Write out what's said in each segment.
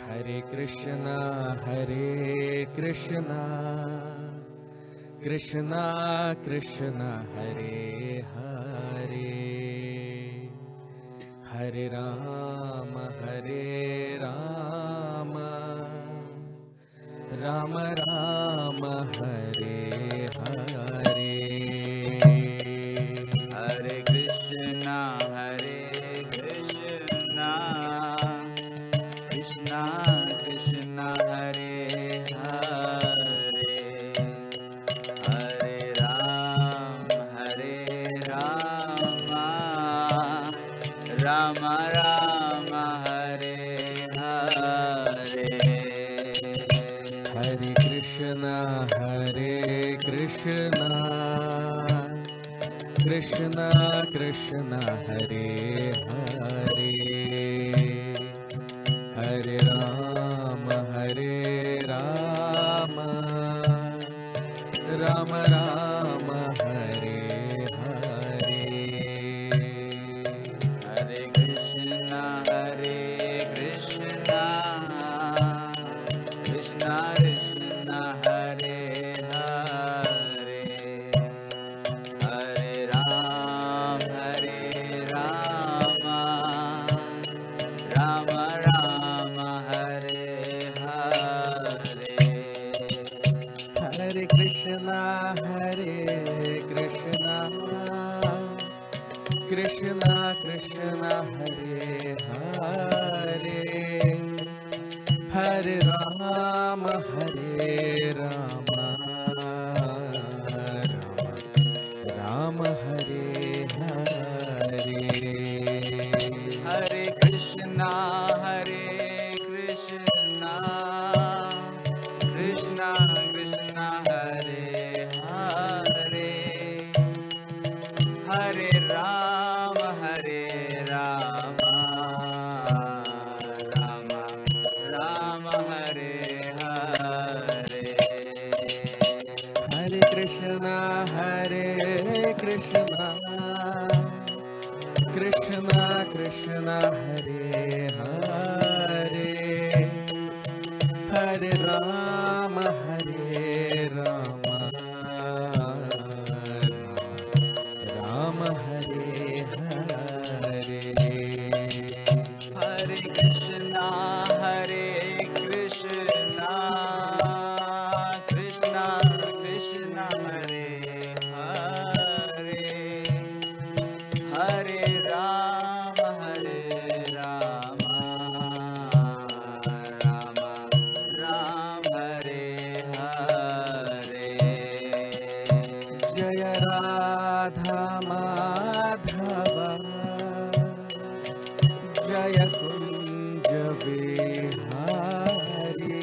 Hare Krishna, Krishna Krishna Hare Hare, Hare Rama, Rama Rama, Hare Hare. Hare Krishna, Krishna Krishna Hare Hare, Hare Rama, Rama Rama, Hare Hare. Hare Krishna, Krishna Krishna Hare Hare, Hare Rama, Rama Rama, Hare Hare. Hare Krishna, Krishna Krishna Hare Hare, Hare Rama, Rama Rama, Hare Hare. Hare Krishna, Krishna Krishna Hare Hare, Hare Rama, Rama Rama, Hare Hare. Hare Krishna, Krishna Krishna Hare Hare, Hare Rama, Rama Rama, Hare Hare. Hare Krishna, Krishna Krishna Hare Hare, Hare Rama, Rama Rama, Hare Hare. Hare Krishna, Krishna Krishna Hare Hare, Hare Rama, Rama Rama, Hare Hare. Jaya Radha Madhava, Jaya Kunja Vihari,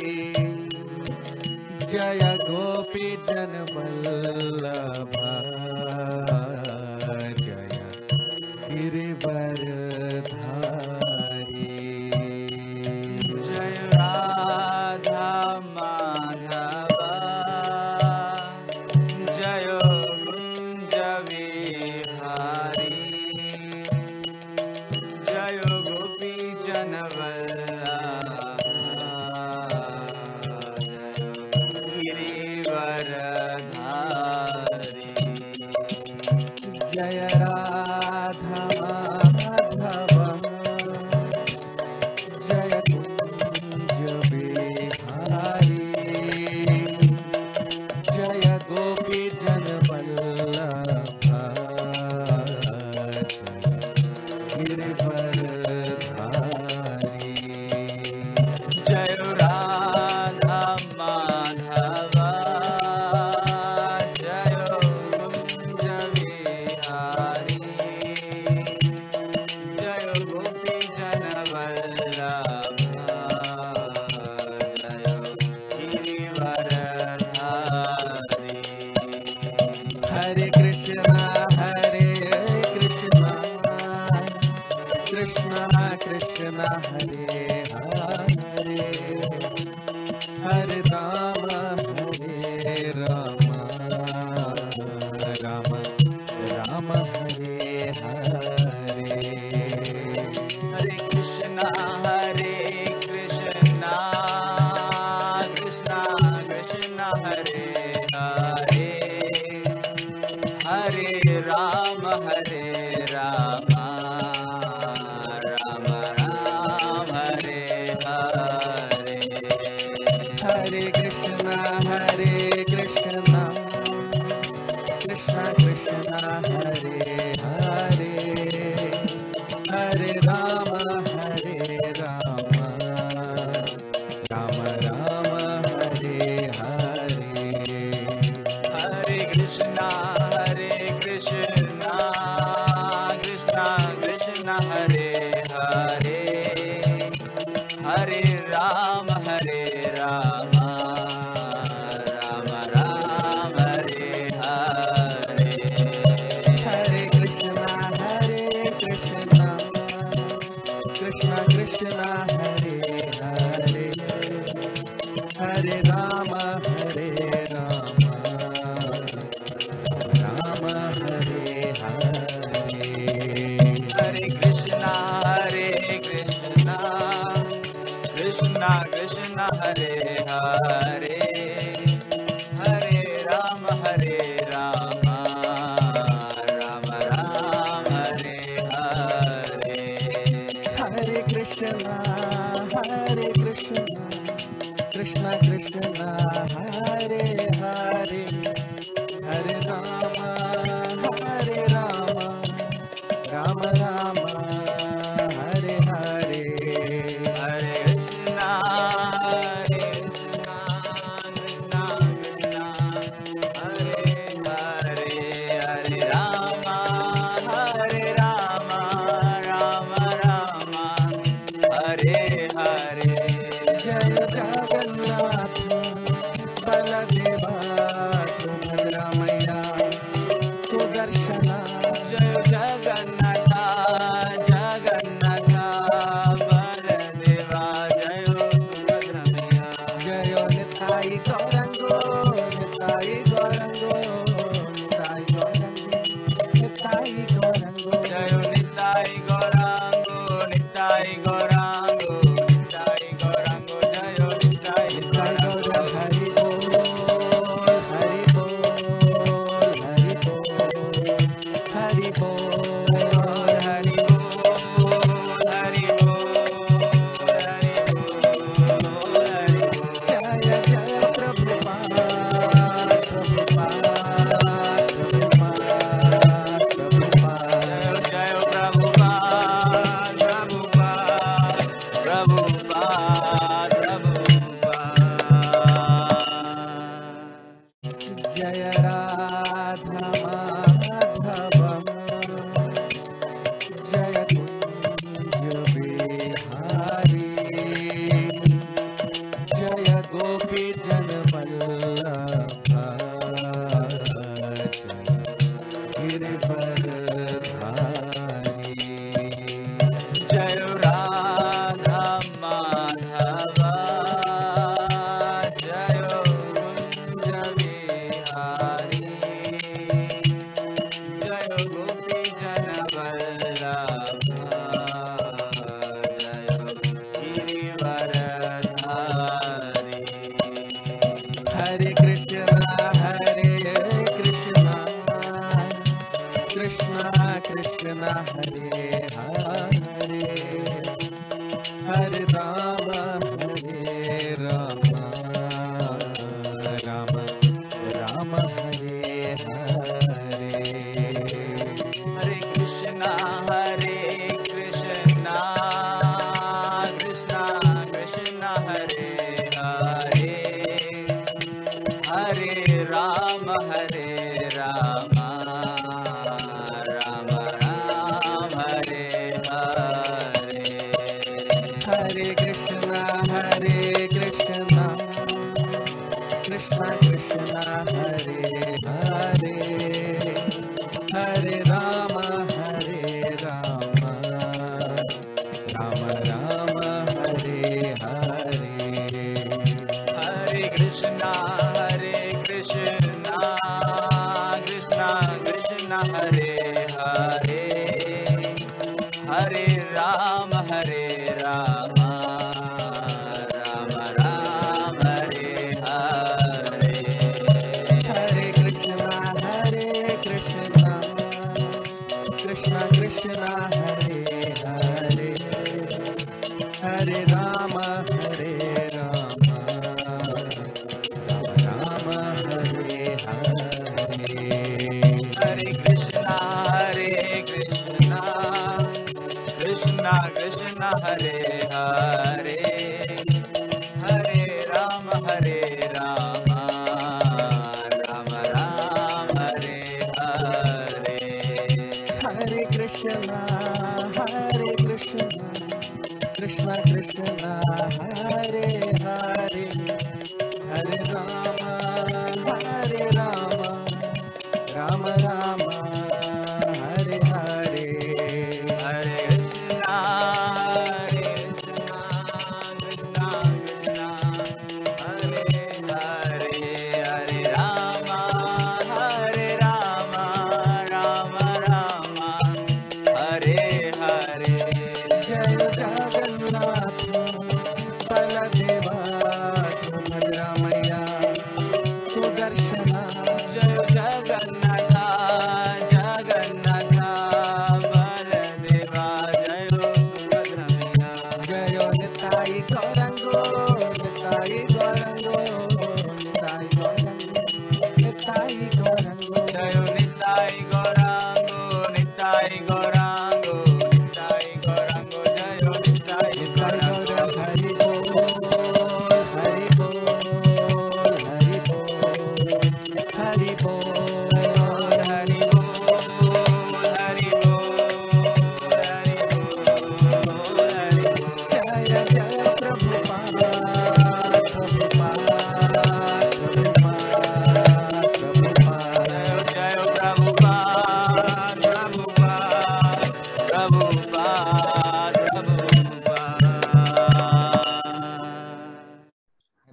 Jaya Gopi Janvallabha, Jaya Girivardhari. Jaya Radha Madhava, Jaya Kunja Vihari, Jaya Gopi Janvallabha, Girivardhari. Hare Ram, Ram Ram, Hare Hare. Hare Krishna, Krishna Krishna, Hare Hare, Hare Rama, Rama Hare Hare. Hare Krishna, Krishna Krishna, Hare Hare, Hare Rama, Ram Ram, Hare Hare. Hare Krishna, Krishna Krishna, Hare Hare, Hare Rama, Rama Rama, Hare Hare. Hare Krishna,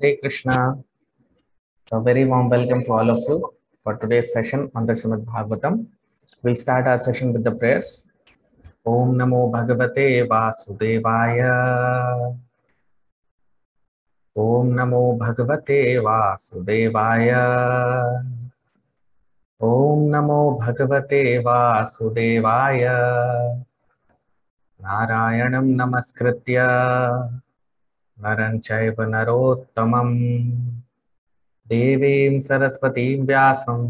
Hare Krishna. So very warm welcome to all of you for today's session on the Srimad Bhagavatam. We'll start our session with the prayers. Om Namo Bhagavate Vasudevaya. Om Namo Bhagavate Vasudevaya. Om Namo Bhagavate Vasudevaya. Narayanam Namaskritya Naran Chaiva Narottamam Devim Saraswatim Vyasam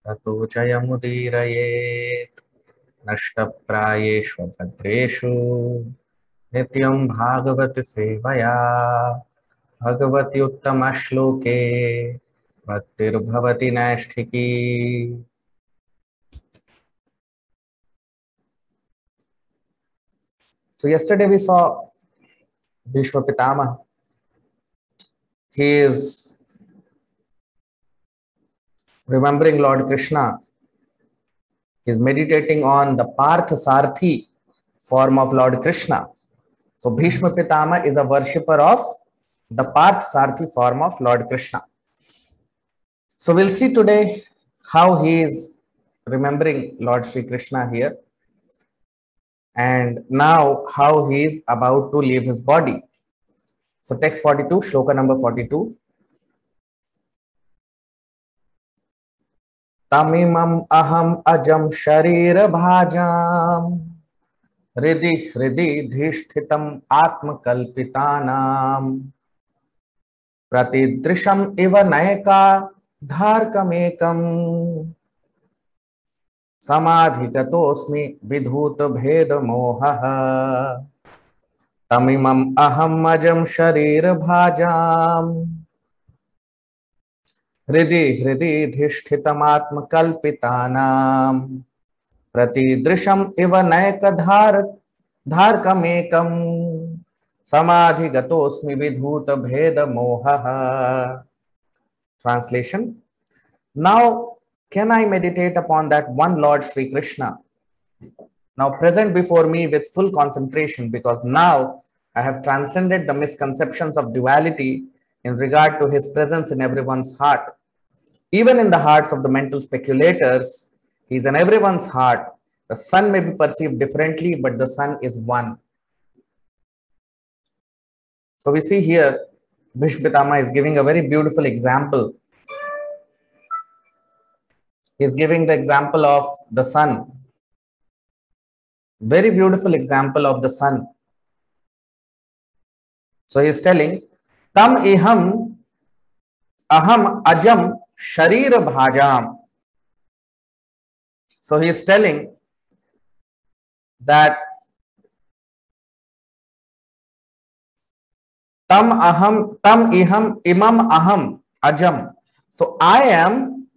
ततो जयमुदीरयेत् नष्टप्रायेषु भद्रेषु नित्यं भागवत सेवया भगवति उत्तमश्लोके भक्तिर्भवति नैष्ठिकी. So yesterday we saw Bhishma Pitama. He is remembering Lord Krishna. He is meditating on the Partha Sarthi form of Lord Krishna. So Bhishma Pitama is a worshipper of the Partha Sarthi form of Lord Krishna. So we'll see today how he is remembering Lord Sri Krishna here, and now how he is about to leave his body. So text 42, shloka number 42. Tamimam aham ajam sharir bhajam hridhi hridhi dhishthitam atma kalpitanam pratidrisham iva nayaka dharkamekam samadhigatosmi vidhut bheda moha. Tamimam aham ajam sharir bhajam हृदि हृदि धिष्ठितमात्म कल्पितानां प्रतिदृशम इव नयक धारकमेकं समाधिगतोस्मि विधूत भेद मोहः. Translation. Now can I meditate upon that one Lord Sri Krishna, now present before me with full concentration, because now I have transcended the misconceptions of duality in regard to his presence in everyone's heart. Even in the hearts of the mental speculators, he is in everyone's heart. The sun may be perceived differently, but the sun is one. So we see here, Bhishma Pitama is giving a very beautiful example. He is giving the example of the sun. Very beautiful example of the sun. So he is telling, Tam iham aham ajam sharir bhajam. So he is telling that tam iham imam aham ajam. So I am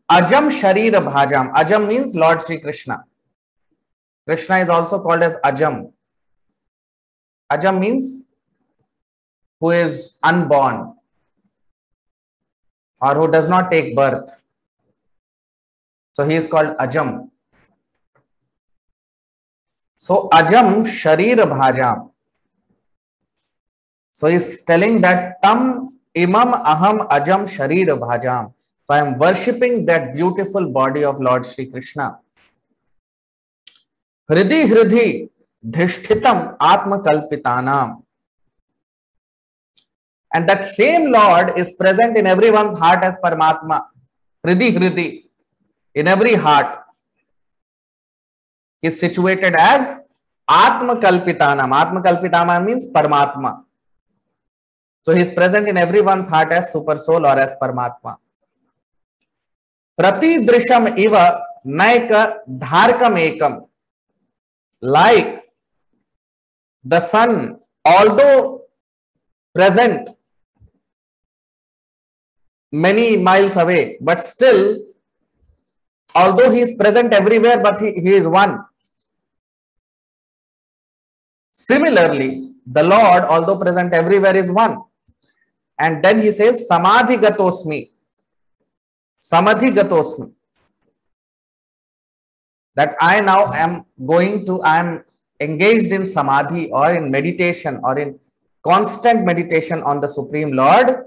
ajam sharir bhajam. Ajam means Lord Sri Krishna. Krishna is also called as ajam. Ajam means who is unborn or who does not take birth. So he is called Ajam. So Ajam Sharir Bhajam. So he is telling that Tam Imam Aham Ajam Sharir Bhajam. So I am worshipping that beautiful body of Lord Sri Krishna. Hridhi Hridhi Dhishthitam Atma Kalpitanam. And that same Lord is present in everyone's heart as Paramatma. Hridhi Hridhi. In every heart. He is situated as Atma Kalpitanam. Atma Kalpitanam means Paramatma. So he is present in everyone's heart as Super Soul or as Paramatma. Prati Drisham Iva Naika Dharkam Ekam. Like the sun, although present many miles away, but still, although he is present everywhere, but he is one. Similarly, the Lord, although present everywhere, is one. And then he says, Samadhi Gatosmi. Samadhi Gatosmi. That I now am engaged in Samadhi or in meditation or in constant meditation on the Supreme Lord,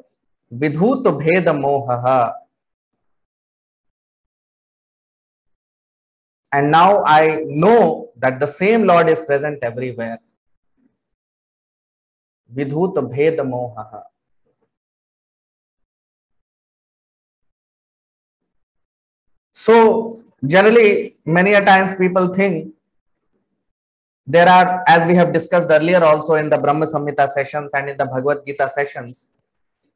vidhut bheda mohaha. And now I know that the same Lord is present everywhere. Vidhut bheda mohaha. So generally, many a times people think there are, as we have discussed earlier also in the Brahma Samhita sessions and in the Bhagavad Gita sessions,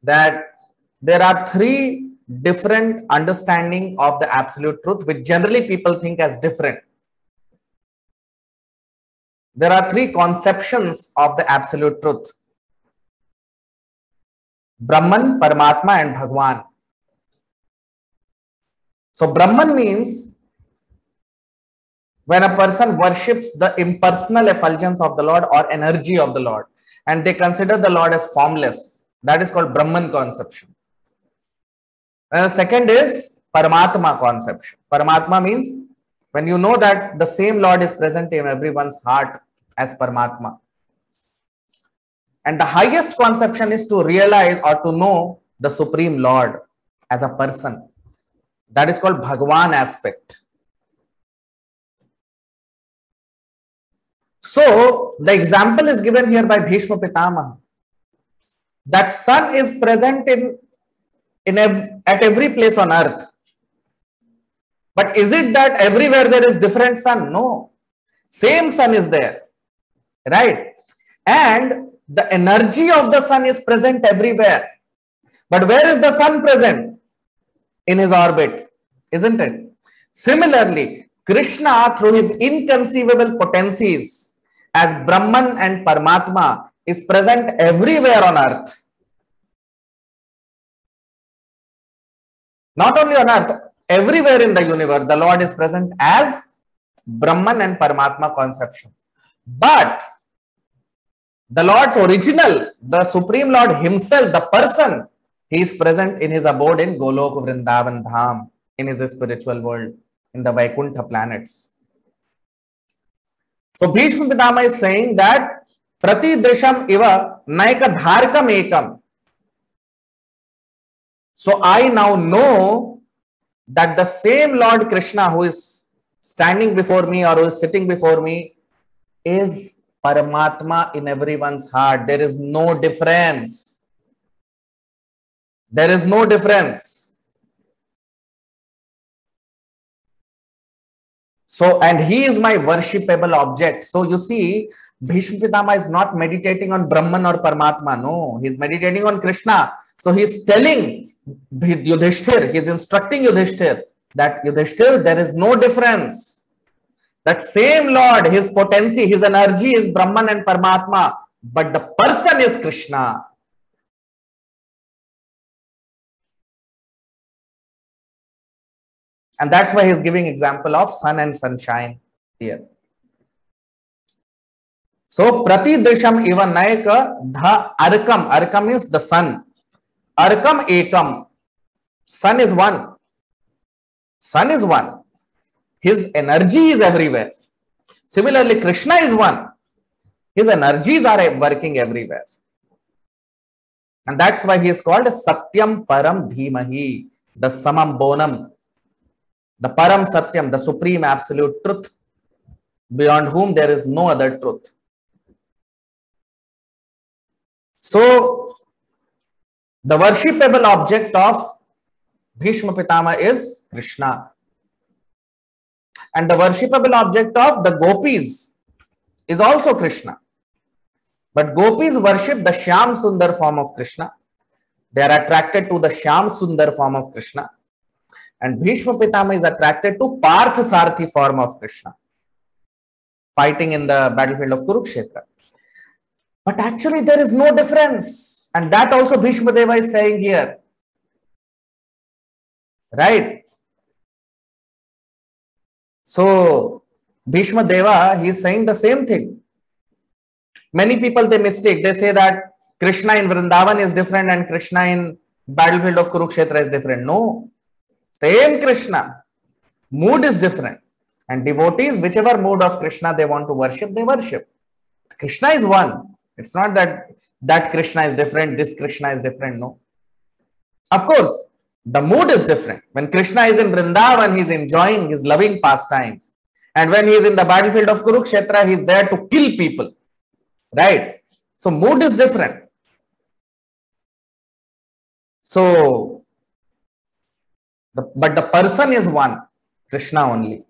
that there are three different understanding of the absolute truth, which generally people think as different. There are three conceptions of the absolute truth: Brahman, Paramatma, and Bhagwan. So Brahman means when a person worships the impersonal effulgence of the Lord or energy of the Lord, and they consider the Lord as formless, that is called Brahman conception. And the second is Paramatma conception. Paramatma means when you know that the same Lord is present in everyone's heart as Paramatma. And the highest conception is to realize or to know the Supreme Lord as a person. That is called Bhagwan aspect. So the example is given here by Bhishma Pitamaha. That sun is present at every place on earth. But is it that everywhere there is different sun? No. Same sun is there. Right? And the energy of the sun is present everywhere. But where is the sun present? In his orbit, isn't it? Similarly, Krishna, through his inconceivable potencies as Brahman and Paramatma, is present everywhere on earth. Not only on earth, everywhere in the universe, the Lord is present as Brahman and Paramatma conception. But the Lord's original, the Supreme Lord himself, the person, he is present in his abode in Golok Vrindavan Dham, in his spiritual world, in the Vaikuntha planets. So Bhishma Pitama is saying that Prati Desham Iva Naika Dharkam Ekam. So I now know that the same Lord Krishna who is standing before me or who is sitting before me is Paramatma in everyone's heart. There is no difference. There is no difference. So, and he is my worshipable object. So you see, Bhishma Pitama is not meditating on Brahman or Paramatma. No, he is meditating on Krishna. So he is telling Yudhishthir, he is instructing Yudhishthir that Yudhishthir, there is no difference. That same Lord, his potency, his energy is Brahman and Paramatma, but the person is Krishna. And that's why he's giving example of sun and sunshine here. So, Prati Desham Iva Naika Dha Arkam. Arkam means the sun. Arkam Ekam. Sun is one. Sun is one. His energy is everywhere. Similarly, Krishna is one. His energies are working everywhere. And that's why he is called Satyam Param Dhimahi, the Samam Bonam, the Param Satyam, the supreme absolute truth, beyond whom there is no other truth. So, the worshipable object of Bhishma Pitama is Krishna. And the worshipable object of the gopis is also Krishna. But gopis worship the Shyam Sundar form of Krishna. They are attracted to the Shyam Sundar form of Krishna. And Bhishma Pitama is attracted to Partha Sarthi form of Krishna, fighting in the battlefield of Kurukshetra. But actually there is no difference. And that also Bhishma Deva is saying here. Right? So, Bhishma Deva, he is saying the same thing. Many people, they mistake. They say that Krishna in Vrindavan is different and Krishna in battlefield of Kurukshetra is different. No. Same Krishna. Mood is different. And devotees, whichever mood of Krishna they want to worship, they worship. Krishna is one. It's not that that Krishna is different, this Krishna is different. No. Of course, the mood is different. When Krishna is in Vrindavan, he's enjoying his loving pastimes. And when he is in the battlefield of Kurukshetra, he's there to kill people. Right? So mood is different. So, but the person is one, Krishna only.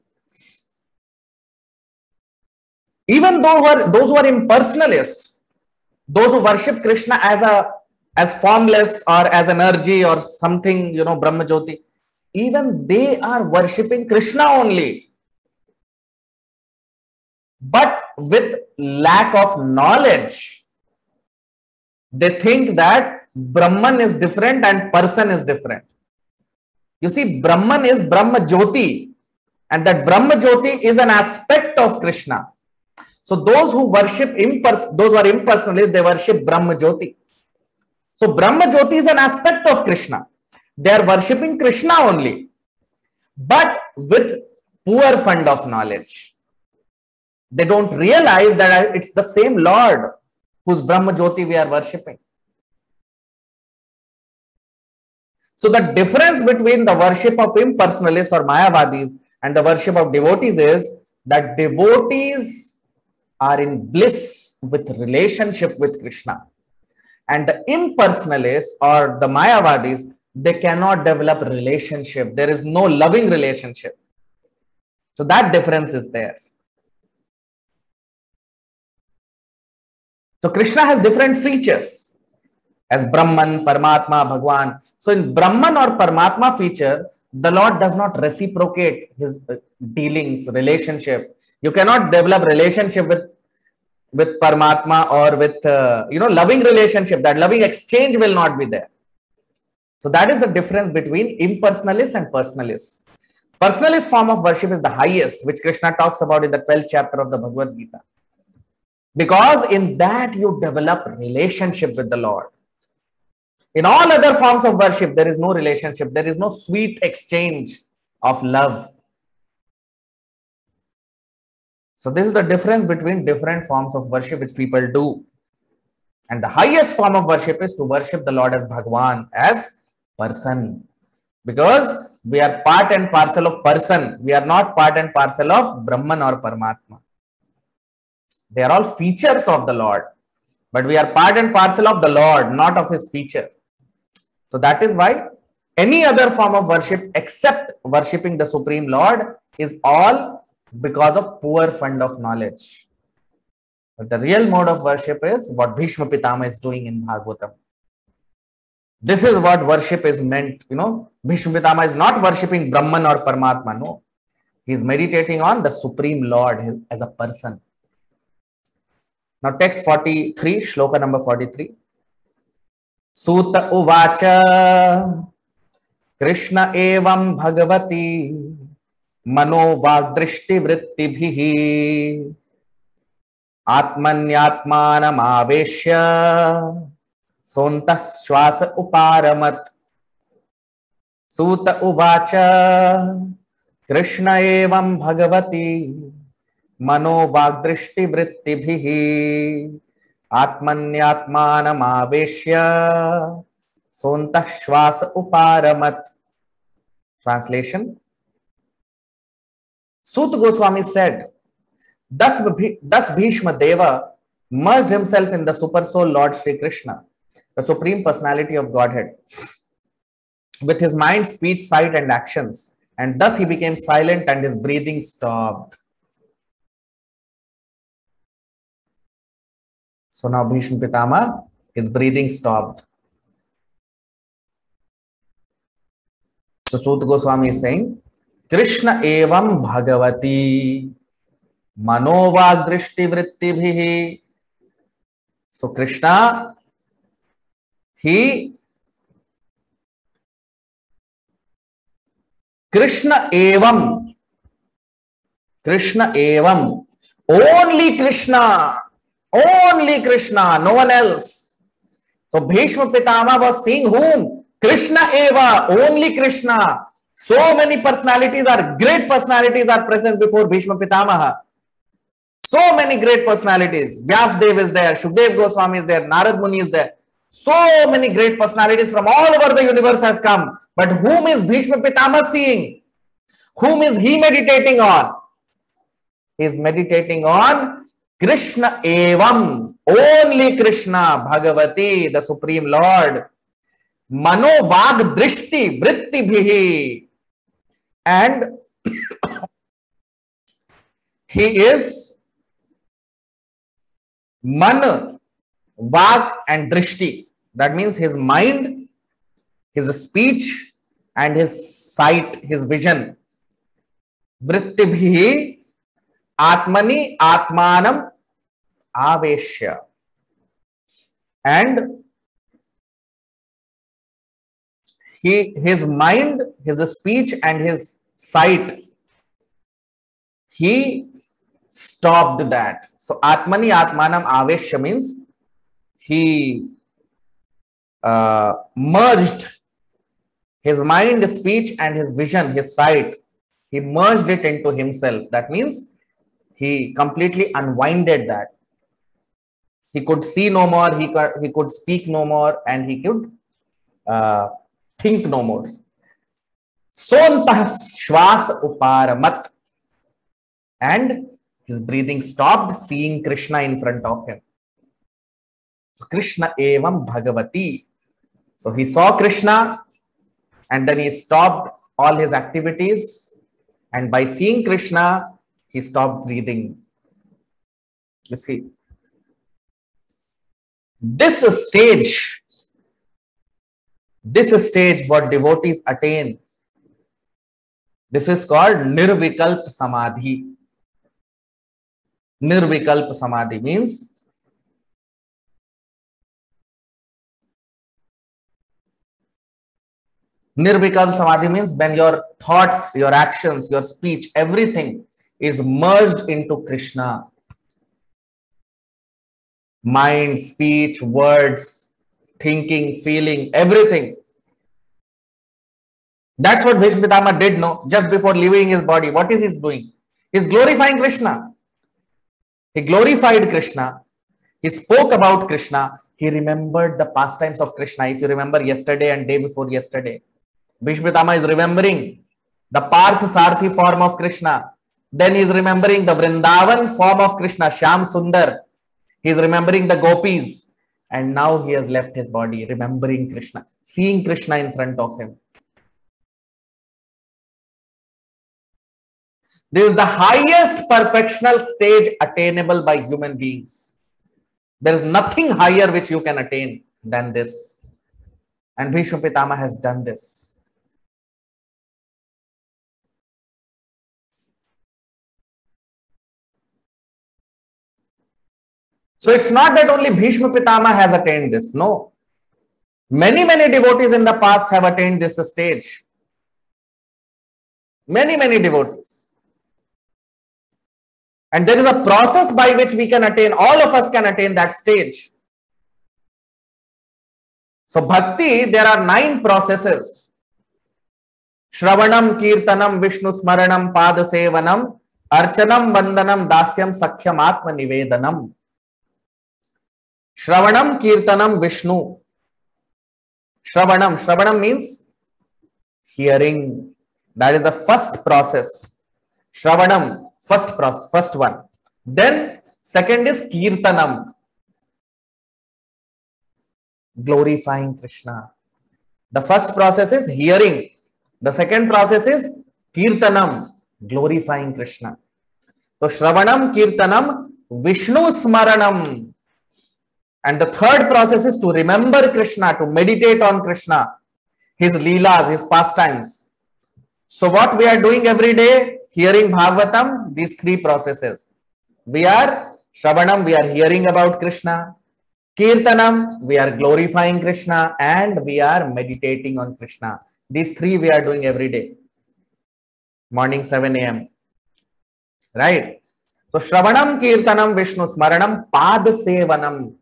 Even those who are impersonalists, those who worship Krishna as formless or as energy or something, Brahma Jyoti, even they are worshipping Krishna only. But with lack of knowledge, they think that Brahman is different and person is different. You see, Brahman is Brahma Jyoti, and that Brahma Jyoti is an aspect of Krishna. So those who worship those who are impersonalists, they worship Brahma Jyoti. So Brahma Jyoti is an aspect of Krishna. They are worshipping Krishna only, but with poor fund of knowledge. They don't realize that it's the same Lord whose Brahma Jyoti we are worshipping. So the difference between the worship of impersonalists or Mayavadis and the worship of devotees is that devotees are in bliss with relationship with Krishna. And the impersonalists or the Mayavadis, they cannot develop relationship. There is no loving relationship. So that difference is there. So Krishna has different features as Brahman, Paramatma, Bhagwan. So in Brahman or Paramatma feature, the Lord does not reciprocate his dealings, relationship. You cannot develop relationship with Paramatma or with, loving relationship. That loving exchange will not be there. So that is the difference between impersonalists and personalists. Personalist form of worship is the highest, which Krishna talks about in the 12th chapter of the Bhagavad Gita. Because in that you develop relationship with the Lord. In all other forms of worship, there is no relationship. There is no sweet exchange of love. So this is the difference between different forms of worship which people do. And the highest form of worship is to worship the Lord as Bhagwan, as person. Because we are part and parcel of person. We are not part and parcel of Brahman or Paramatma. They are all features of the Lord. But we are part and parcel of the Lord, not of his feature. So that is why any other form of worship except worshipping the Supreme Lord is all because of poor fund of knowledge. But the real mode of worship is what Bhishma Pitama is doing in Bhagavatam. This is what worship is meant. Bhishma Pitama is not worshipping Brahman or Paramatma. No. He is meditating on the Supreme Lord as a person. Now text 43, shloka number 43. Suta uvacha Krishna evam bhagavati mano vagdrishti vrittibhihi atmanyatmanam aveshya sontah swasa uparamat. Suta uvacha Krishna evam bhagavati mano vagdrishti vrittibhihi atmanyatmanam aveshya sontah shvasa uparamat. Translation. Suta Goswami said, thus Bhishma Deva merged himself in the super soul Lord Shri Krishna, the Supreme Personality of Godhead, with his mind, speech, sight and actions, and thus he became silent and his breathing stopped. So now Bhishma Pitama, his breathing stopped. So Suta Goswami is saying, Krishna evam bhagavati manovag drishti vrittibhihi. So Krishna, Krishna evam, only Krishna, no one else. So Bhishma Pitama was seeing whom? Krishna eva, only Krishna. So many personalities great personalities are present before Bhishma Pitamaha. So many great personalities. Vyasdev is there, Shukdev Goswami is there, Narad Muni is there. So many great personalities from all over the universe has come. But whom is Bhishma Pitama seeing? Whom is he meditating on? He is meditating on Krishna Evam. Only Krishna, Bhagavati, the Supreme Lord. Mano Vag Drishti Vritti Bhihi. And he is Man, Vag and Drishti. That means his mind, his speech and his sight, his vision. Vritti Bhihi Atmani Atmanam Aveshya. And his mind, his speech and his sight, he stopped that. So Atmani Atmanam Aveshya means he merged his mind, speech and his vision, his sight. He merged it into himself. That means he completely unwinded that. He could see no more, he could speak no more, and he could think no more. Sontah Shwas Uparamat. And his breathing stopped, seeing Krishna in front of him. Krishna Evam Bhagavati. So he saw Krishna and then he stopped all his activities. And by seeing Krishna, he stopped breathing. You see, this stage what devotees attain, this is called Nirvikalp Samadhi. Nirvikalp Samadhi means when your thoughts, your actions, your speech, everything is merged into Krishna. Mind, speech, words, thinking, feeling, everything. That's what Bhishma Pitama did, no? Just before leaving his body. What is he doing? He's glorifying Krishna. He glorified Krishna. He spoke about Krishna. He remembered the pastimes of Krishna. If you remember yesterday and day before yesterday, Bhishma Pitama is remembering the Parth Sarthi form of Krishna. Then he is remembering the Vrindavan form of Krishna, Shyam Sundar. He is remembering the gopis. And now he has left his body, remembering Krishna, seeing Krishna in front of him. This is the highest perfectional stage attainable by human beings. There is nothing higher which you can attain than this. And Bhishma Pitama has done this. So it's not that only Bhishma Pitama has attained this. No. Many devotees in the past have attained this stage. Many devotees. And there is a process by which we can attain, all of us can attain that stage. So bhakti, there are 9 processes. Shravanam, Kirtanam, Vishnu Smaranam, Padasevanam, Archanam, Vandanam, Dasyam, Sakhyam, Atma Nivedanam. Shravanam, Kirtanam, Vishnu. Shravanam means hearing. That is the first process. Shravanam. First process, first one. Then second is Kirtanam, glorifying Krishna. The first process is hearing. The second process is Kirtanam, glorifying Krishna. So Shravanam, Kirtanam, Vishnu Smaranam. And the third process is to remember Krishna, to meditate on Krishna, his leelas, his pastimes. So what we are doing every day? Hearing Bhagavatam, these 3 processes. We are Shravanam, we are hearing about Krishna. Kirtanam, we are glorifying Krishna. And we are meditating on Krishna. These 3 we are doing every day. Morning 7 a.m. Right? So Shravanam, Kirtanam, Vishnu Smaranam, Padasevanam.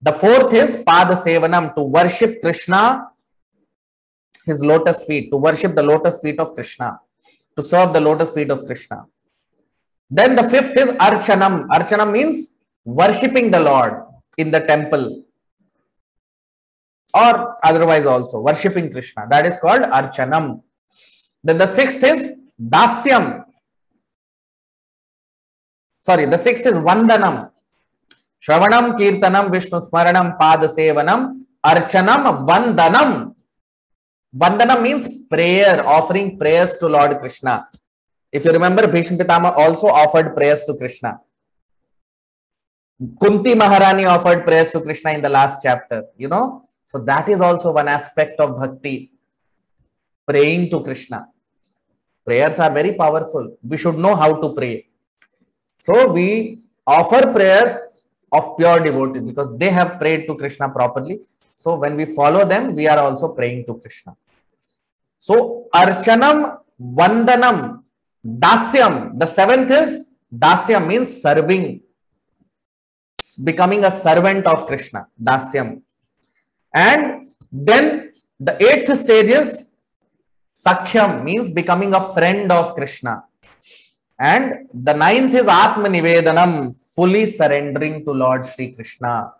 The 4th is Padasevanam, to worship Krishna, his lotus feet, to worship the lotus feet of Krishna. To serve the lotus feet of Krishna. Then the fifth is Archanam. Archanam means worshipping the Lord in the temple or otherwise also worshipping Krishna. That is called Archanam. Then the sixth is Dasyam. Sorry, the sixth is Vandanam. Shravanam, Kirtanam, Vishnu Smaranam, Pada Sevanam, Archanam, Vandanam. Vandanam means prayer, offering prayers to Lord Krishna. If you remember, Bhishma Pitama also offered prayers to Krishna. Kunti Maharani offered prayers to Krishna in the last chapter, you know. So that is also one aspect of bhakti, praying to Krishna. Prayers are very powerful. We should know how to pray. So we offer prayer of pure devotees because they have prayed to Krishna properly. So when we follow them, we are also praying to Krishna. So Archanam, Vandanam, Dasyam. The seventh is Dasyam means serving, becoming a servant of Krishna. Dasyam. And then the eighth stage is Sakhyam means becoming a friend of Krishna. And the ninth is Atma Nivedanam, fully surrendering to Lord Sri Krishna.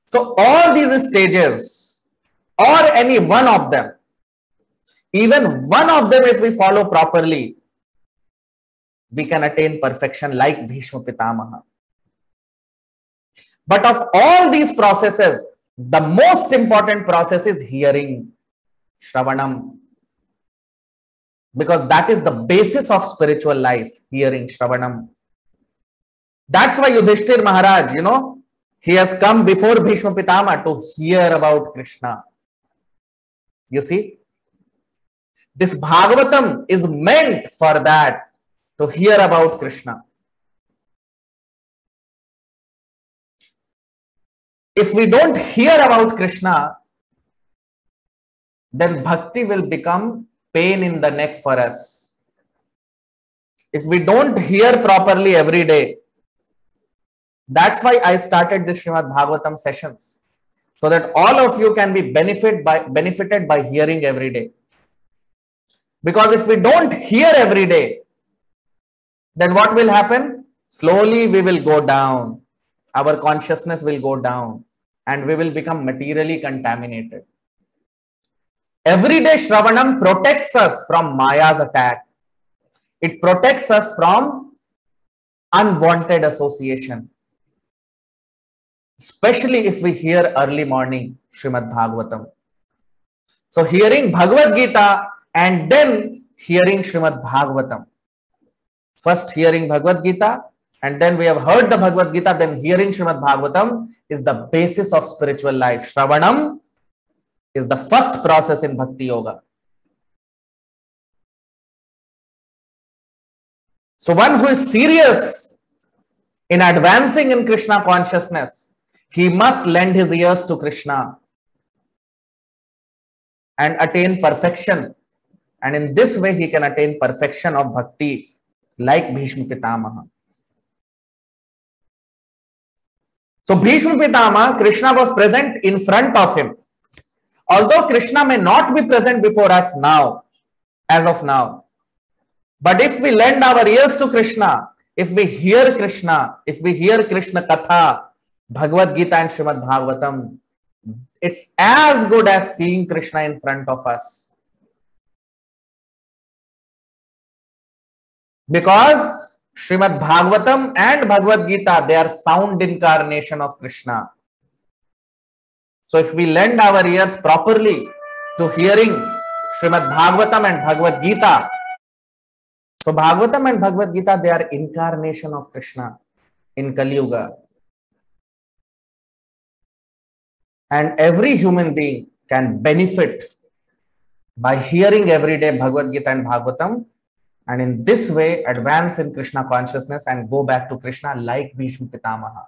So all these stages, or any one of them, even one of them, if we follow properly, we can attain perfection like Bhishma Pitamaha. But of all these processes, the most important process is hearing, Shravanam. Because that is the basis of spiritual life, hearing, Shravanam. That's why Yudhishthir Maharaj, you know, he has come before Bhishma Pitama to hear about Krishna. You see, this Bhagavatam is meant for that, to hear about Krishna. If we don't hear about Krishna, then bhakti will become pain in the neck for us. If we don't hear properly every day, that's why I started this Srimad Bhagavatam sessions, so that all of you can be benefited by hearing every day. Because if we don't hear every day, then what will happen? Slowly we will go down. Our consciousness will go down and we will become materially contaminated. Everyday Shravanam protects us from Maya's attack. It protects us from unwanted association. Especially if we hear early morning Srimad Bhagavatam. So hearing Bhagavad Gita and then hearing Srimad Bhagavatam. First hearing Bhagavad Gita and then we have heard the Bhagavad Gita, then hearing Srimad Bhagavatam is the basis of spiritual life. Shravanam is the first process in Bhakti Yoga. So one who is serious in advancing in Krishna consciousness, he must lend his ears to Krishna and attain perfection. And in this way, he can attain perfection of bhakti like Bhishma Pitamaha. So Bhishma Pitamaha, Krishna was present in front of him. Although Krishna may not be present before us now, as of now. But if we lend our ears to Krishna, if we hear Krishna, if we hear Krishna Katha, Bhagavad Gita and Srimad Bhagavatam, it's as good as seeing Krishna in front of us. Because Srimad Bhagavatam and Bhagavad Gita, they are sound incarnation of Krishna. So if we lend our ears properly to hearing Srimad Bhagavatam and Bhagavad Gita, so Bhagavatam and Bhagavad Gita, they are incarnation of Krishna in Kali Yuga. And every human being can benefit by hearing every day Bhagavad Gita and Bhagavatam, and in this way advance in Krishna consciousness and go back to Krishna like Bhishma Pitamaha.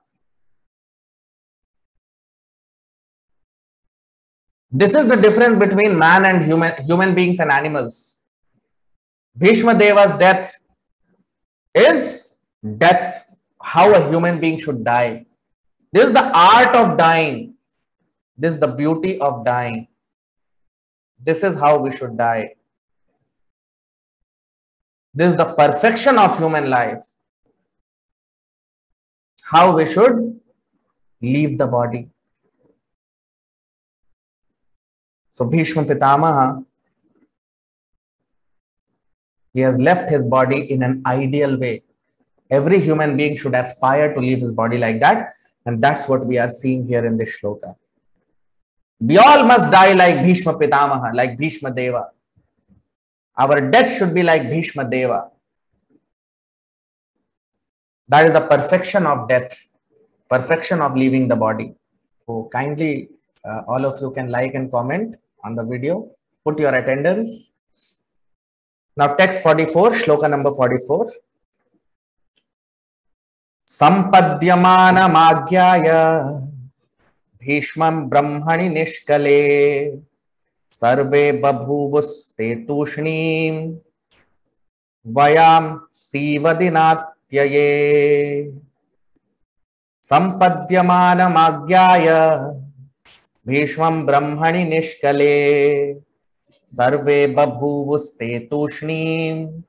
This is the difference between man and human beings and animals. Bhishma Deva's death is death, how a human being should die. This is the art of dying. This is the beauty of dying. This is how we should die. This is the perfection of human life. How we should leave the body. So Bhishma Pitamaha, he has left his body in an ideal way. Every human being should aspire to leave his body like that. And that's what we are seeing here in this shloka. We all must die like Bhishma Pitamaha, like Bhishma Deva. Our death should be like Bhishma Deva. That is the perfection of death, perfection of leaving the body. So kindly, all of you can like and comment on the video. Put your attendance. Now text 44, shloka number 44. Sampadhyamana magyaya Bhishmam brahmani nishkale sarve babhuvuste tushnim vayam sivadinatyaye. Sampadhyamana magyaya Bhishmam brahmani nishkale sarve babhuvuste tushnim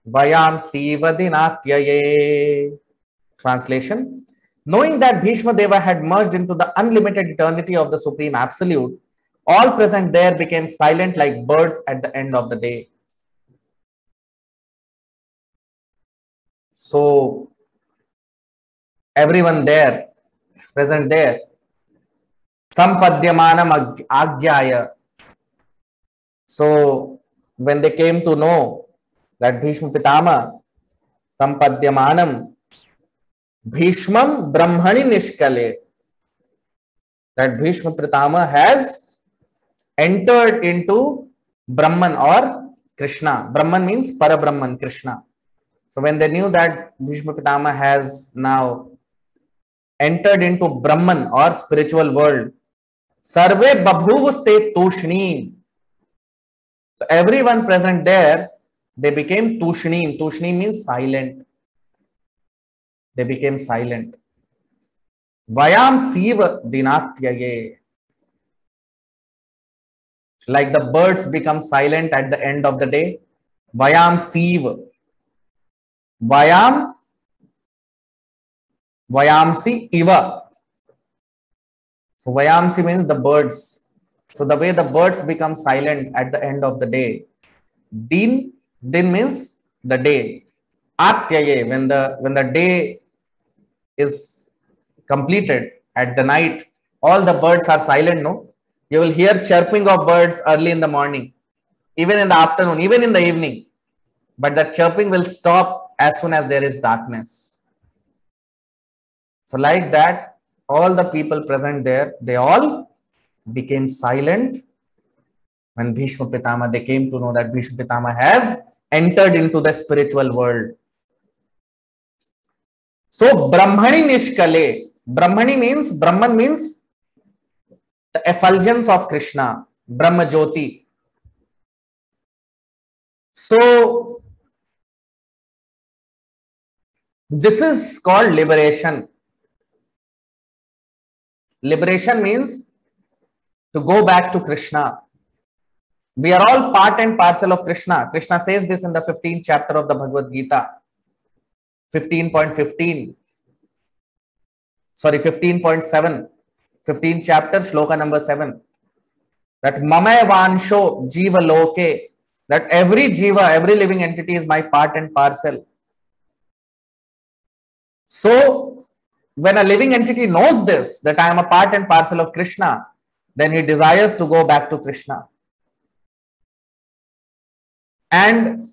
vayam sivadinatyaye. Translation: knowing that Bhishma Deva had merged into the unlimited eternity of the Supreme Absolute, all present there became silent like birds at the end of the day. So everyone there, present there, Sampadhyamanam Agyaya. So when they came to know that Bhishma Pitama, Sampadhyamanam Bhishmam Brahmani Nishkale, that Bhishma Pitama has entered into Brahman or Krishna. Brahman means Parabrahman, Krishna. So when they knew that Bhishma Pitama has now entered into Brahman or spiritual world, Sarve Babhuvuste Tushnim. So everyone present there, they became Tushnim. Tushnim means silent. They became silent. Vayam Siva Dinatyaye. Like the birds become silent at the end of the day. Vayam Siva. Vayamsi Iva. So Vayamsi means the birds. So the way the birds become silent at the end of the day. Din means the day. Atyaye, when the day is completed, at the night, all the birds are silent, no? You will hear chirping of birds early in the morning, even in the afternoon, even in the evening. But the chirping will stop as soon as there is darkness. So like that, all the people present there, they all became silent when Bhishma Pitama, they came to know that Bhishma Pitama has entered into the spiritual world. So Brahmani Nishkale, Brahman means the effulgence of Krishna, Brahma Jyoti. So this is called liberation. Liberation means to go back to Krishna. We are all part and parcel of Krishna. Krishna says this in the 15th chapter of the Bhagavad Gita. 15.15. Sorry, 15.7. 15th chapter, shloka number 7. That Mamay Vansho Jiva Loke. That every Jiva, every living entity is my part and parcel. So, when a living entity knows this, that I am a part and parcel of Krishna, then he desires to go back to Krishna. And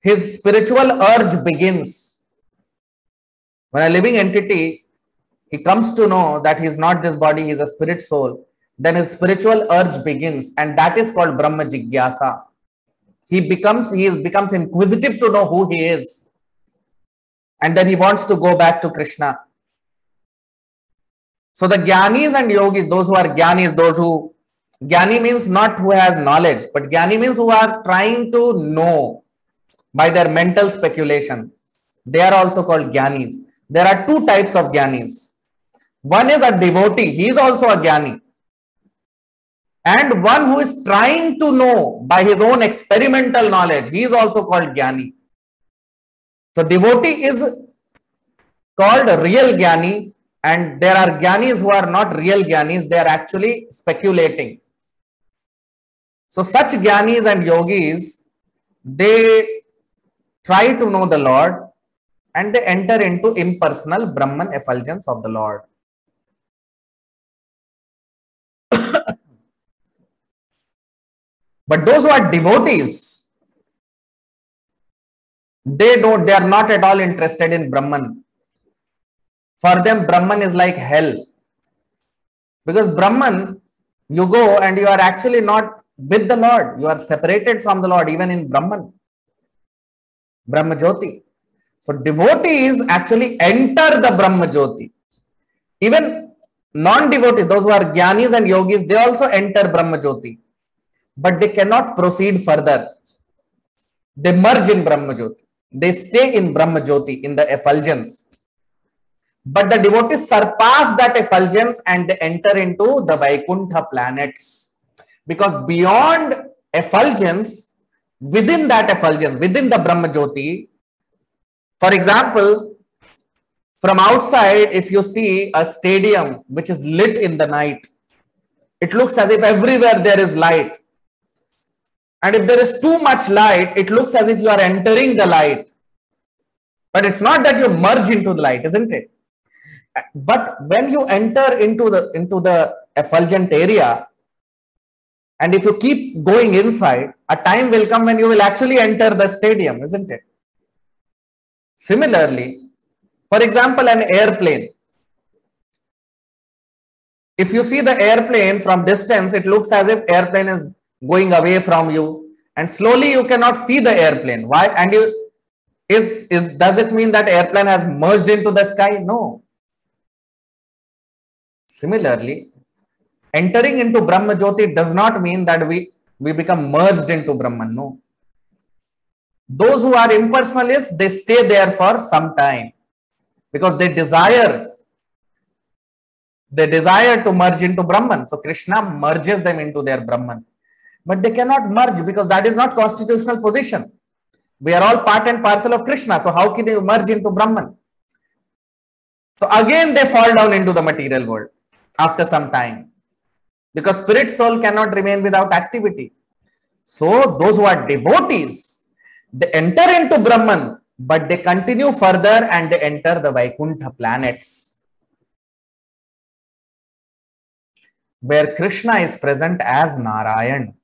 his spiritual urge begins. When a living entity, he comes to know that he is not this body, he is a spirit soul, then his spiritual urge begins, and that is called Brahma Jigyasa. He becomes inquisitive to know who he is. And then he wants to go back to Krishna. So the Jnanis and Yogis, those who are Jnanis, Jnani means not who has knowledge, but Jnani means who are trying to know by their mental speculation. They are also called Jnanis. There are two types of Jnanis. One is a devotee. He is also a Jnani. And one who is trying to know by his own experimental knowledge, he is also called Jnani. So devotee is called real Jnani, and there are Jnanis who are not real Jnanis, they are actually speculating. So such Jnanis and yogis, they try to know the Lord and they enter into impersonal Brahman effulgence of the Lord. But those who are devotees, they are not at all interested in Brahman. For them, Brahman is like hell. Because Brahman, you go and you are actually not with the Lord. You are separated from the Lord, even in Brahman. Brahma Jyoti. So devotees actually enter the Brahma Jyoti. Even non-devotees, those who are Jnanis and Yogis, they also enter Brahma Jyoti. But they cannot proceed further. They merge in Brahma Jyoti. They stay in Brahma Jyoti, in the effulgence. But the devotees surpass that effulgence and they enter into the Vaikuntha planets. Because beyond effulgence, within that effulgence, within the Brahma Jyoti, for example, from outside, if you see a stadium which is lit in the night, it looks as if everywhere there is light. And if there is too much light, it looks as if you are entering the light. But it's not that you merge into the light, isn't it? But when you enter into the effulgent area, and if you keep going inside, a time will come when you will actually enter the stadium, isn't it? Similarly, for example, an airplane. If you see the airplane from distance, it looks as if airplane is going away from you, and slowly you cannot see the airplane. Why? And does it mean that airplane has merged into the sky? No. Similarly, entering into Brahma Jyoti does not mean that we become merged into Brahman. No. Those who are impersonalists, they stay there for some time because they desire to merge into Brahman. So Krishna merges them into their Brahman. But they cannot merge because that is not constitutional position. We are all part and parcel of Krishna. So how can you merge into Brahman? So again, they fall down into the material world after some time. Because spirit soul cannot remain without activity. So those who are devotees, they enter into Brahman, but they continue further and they enter the Vaikuntha planets, where Krishna is present as Narayan.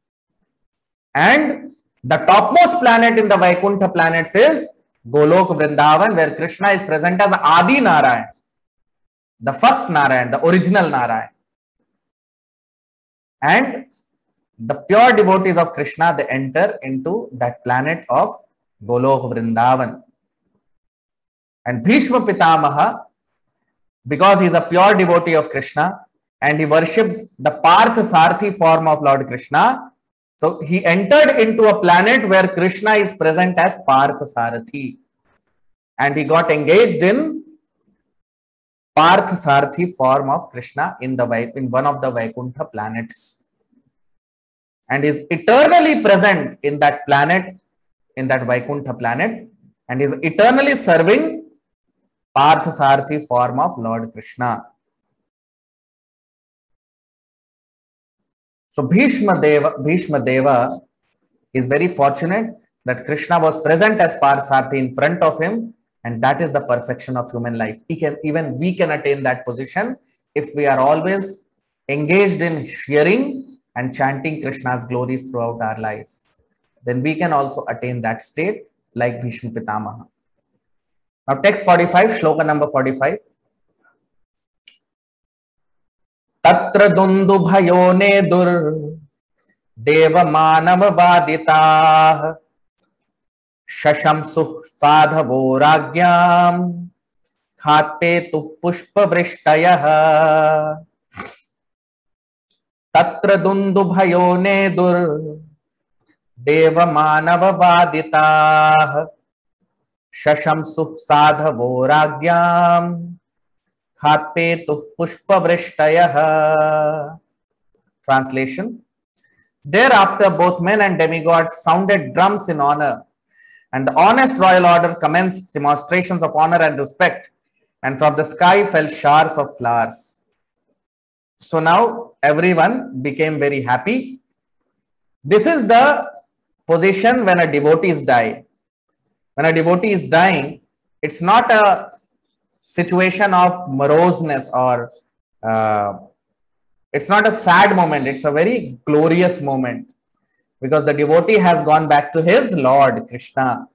And the topmost planet in the Vaikuntha planets is Golok Vrindavan, where Krishna is present as Adi Narayan, the first Narayan, the original Narayan. And the pure devotees of Krishna, they enter into that planet of Golok Vrindavan. And Bhishma Pitamaha, because he is a pure devotee of Krishna and he worshipped the Partha Sarthi form of Lord Krishna, so he entered into a planet where Krishna is present as Partha Sarthi. And he got engaged in Partha Sarthi form of Krishna in one of the Vaikuntha planets. And is eternally present in that planet, in that Vaikuntha planet, and is eternally serving Partha Sarthi form of Lord Krishna. So Bhishma Deva is very fortunate that Krishna was present as Partha Sarthi in front of him, and that is the perfection of human life. Even we can attain that position if we are always engaged in hearing and chanting Krishna's glories throughout our life. Then we can also attain that state like Bhishma Pitamaha. Now text 45, shloka number 45. Tatra dundu bhayo nedur deva manav vaditah shashamsu sadhavo ragyam khate tu pushpa vrishtayah. Tatra dundu bhayo nedur deva manav vaditah shashamsu sadhavo ragyam khate tu pushpa vrishtayah. Translation: Thereafter, both men and demigods sounded drums in honor, and the honest royal order commenced demonstrations of honor and respect, and from the sky fell showers of flowers. So now everyone became very happy. This is the position when a devotee is dying. When a devotee is dying, it's not a situation of moroseness or it's not a sad moment. It's a very glorious moment because the devotee has gone back to his Lord Krishna.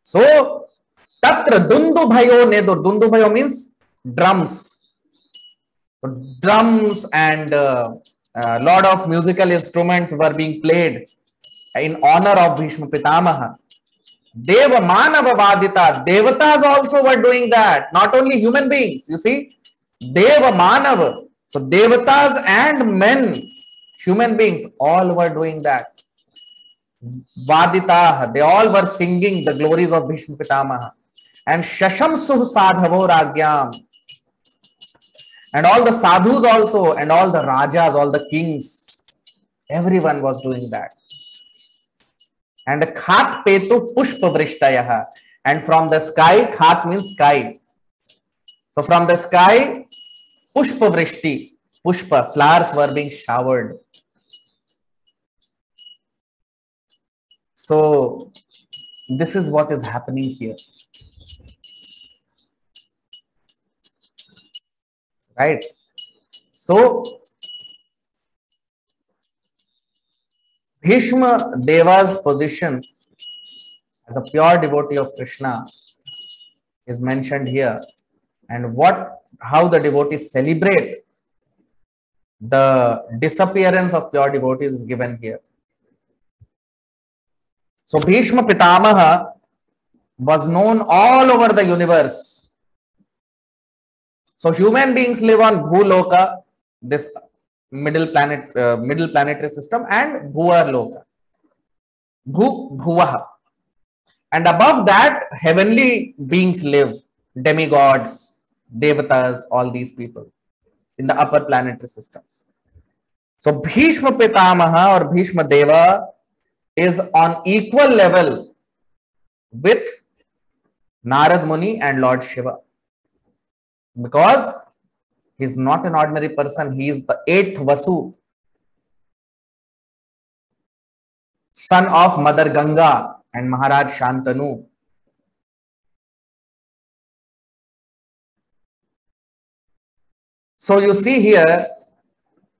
So, tatra dundubhayo nedur. Dundubhayo means drums. So, drums and lot of musical instruments were being played in honor of Bhishma Pitamaha. Deva Manava Vadita. Devatas also were doing that. Not only human beings. You see, Deva Manava. So Devatas and men, human beings, all were doing that. Vadita, they all were singing the glories of Bhishma Pitamaha. And Shashamsuh Sadhavo Ragyam. And all the sadhus also, and all the rajas, all the kings, everyone was doing that. And Khat Petu Pushpa Vrishtayaha. And from the sky, Khat means sky. So from the sky, Pushpa Vrishti, Pushpa, flowers were being showered. So this is what is happening here. Right? So Bhishma Deva's position as a pure devotee of Krishna is mentioned here, and how the devotees celebrate the disappearance of pure devotees is given here. So Bhishma Pitamaha was known all over the universe. So human beings live on Bhuloka, this middle planetary system, and Bhuvar Loka, Bhuvaha. And above that, heavenly beings live, demigods, devatas, all these people in the upper planetary systems. So Bhishma Pitamaha or Bhishma Deva is on equal level with Narad Muni and Lord Shiva, because he is not an ordinary person. He is the 8th Vasu, son of Mother Ganga and Maharaj Shantanu. So you see here,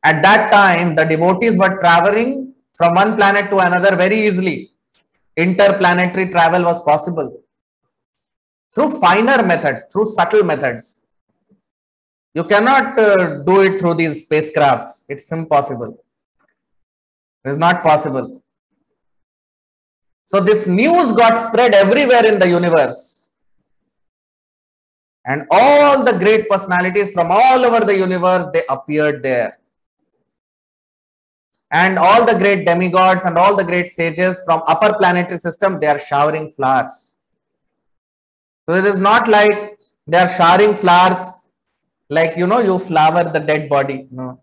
at that time, the devotees were traveling from one planet to another very easily. Interplanetary travel was possible through finer methods, through subtle methods. You cannot do it through these spacecrafts. It's impossible. It is not possible. So this news got spread everywhere in the universe. And all the great personalities from all over the universe, they appeared there. And all the great demigods and all the great sages from upper planetary system, they are showering flowers. So it is not like they are showering flowers like, you flower the dead body. No.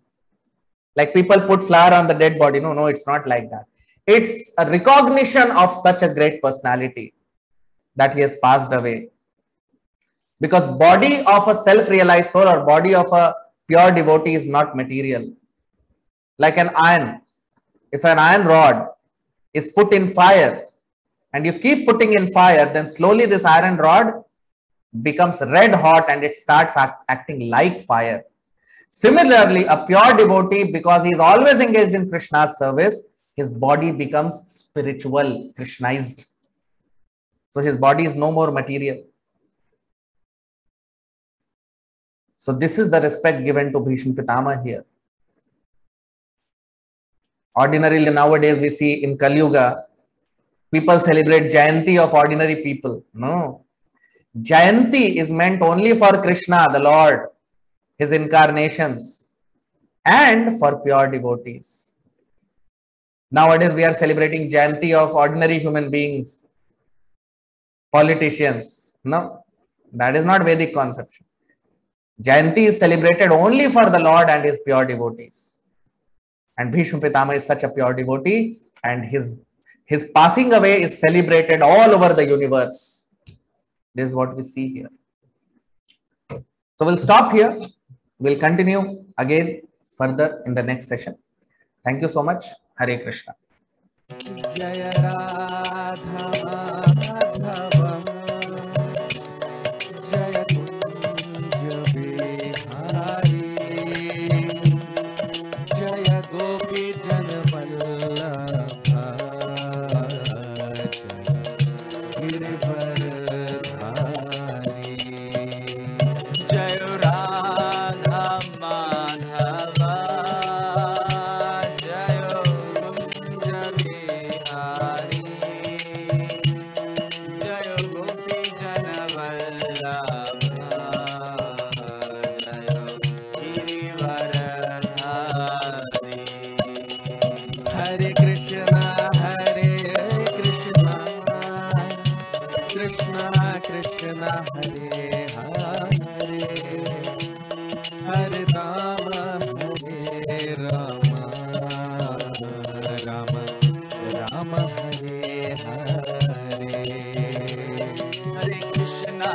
Like people put flower on the dead body. No, it's not like that. It's a recognition of such a great personality that he has passed away. Because body of a self-realized soul or body of a pure devotee is not material. Like an iron. If an iron rod is put in fire and you keep putting in fire, then slowly this iron rod becomes red hot and it starts acting like fire. Similarly, a pure devotee, because he is always engaged in Krishna's service, his body becomes spiritual, Krishnized. So his body is no more material. So this is the respect given to Bhishma Pitamaha here. Ordinarily nowadays we see in Kali Yuga, people celebrate Jayanti of ordinary people. No. Jayanti is meant only for Krishna, the Lord, his incarnations, and for pure devotees. Nowadays we are celebrating Jayanti of ordinary human beings, politicians. No, that is not Vedic conception. Jayanti is celebrated only for the Lord and his pure devotees. And Bhishma Pitama is such a pure devotee, and his passing away is celebrated all over the universe. This is what we see here. So we'll stop here. We'll continue again further in the next session. Thank you so much. Hare Krishna. Jaya Radha Madhavam Jaya Kunja Bihari Jaya Gopi Janvallabha Girivardhari Jai Radha Madhava Jai Kunja Bihari Jai Gopi Janvallabha Jai Girivardhari Hare Krishna Krishna Krishna Hare Hare Hare Rama Rama Rama Hare Hare Hare Krishna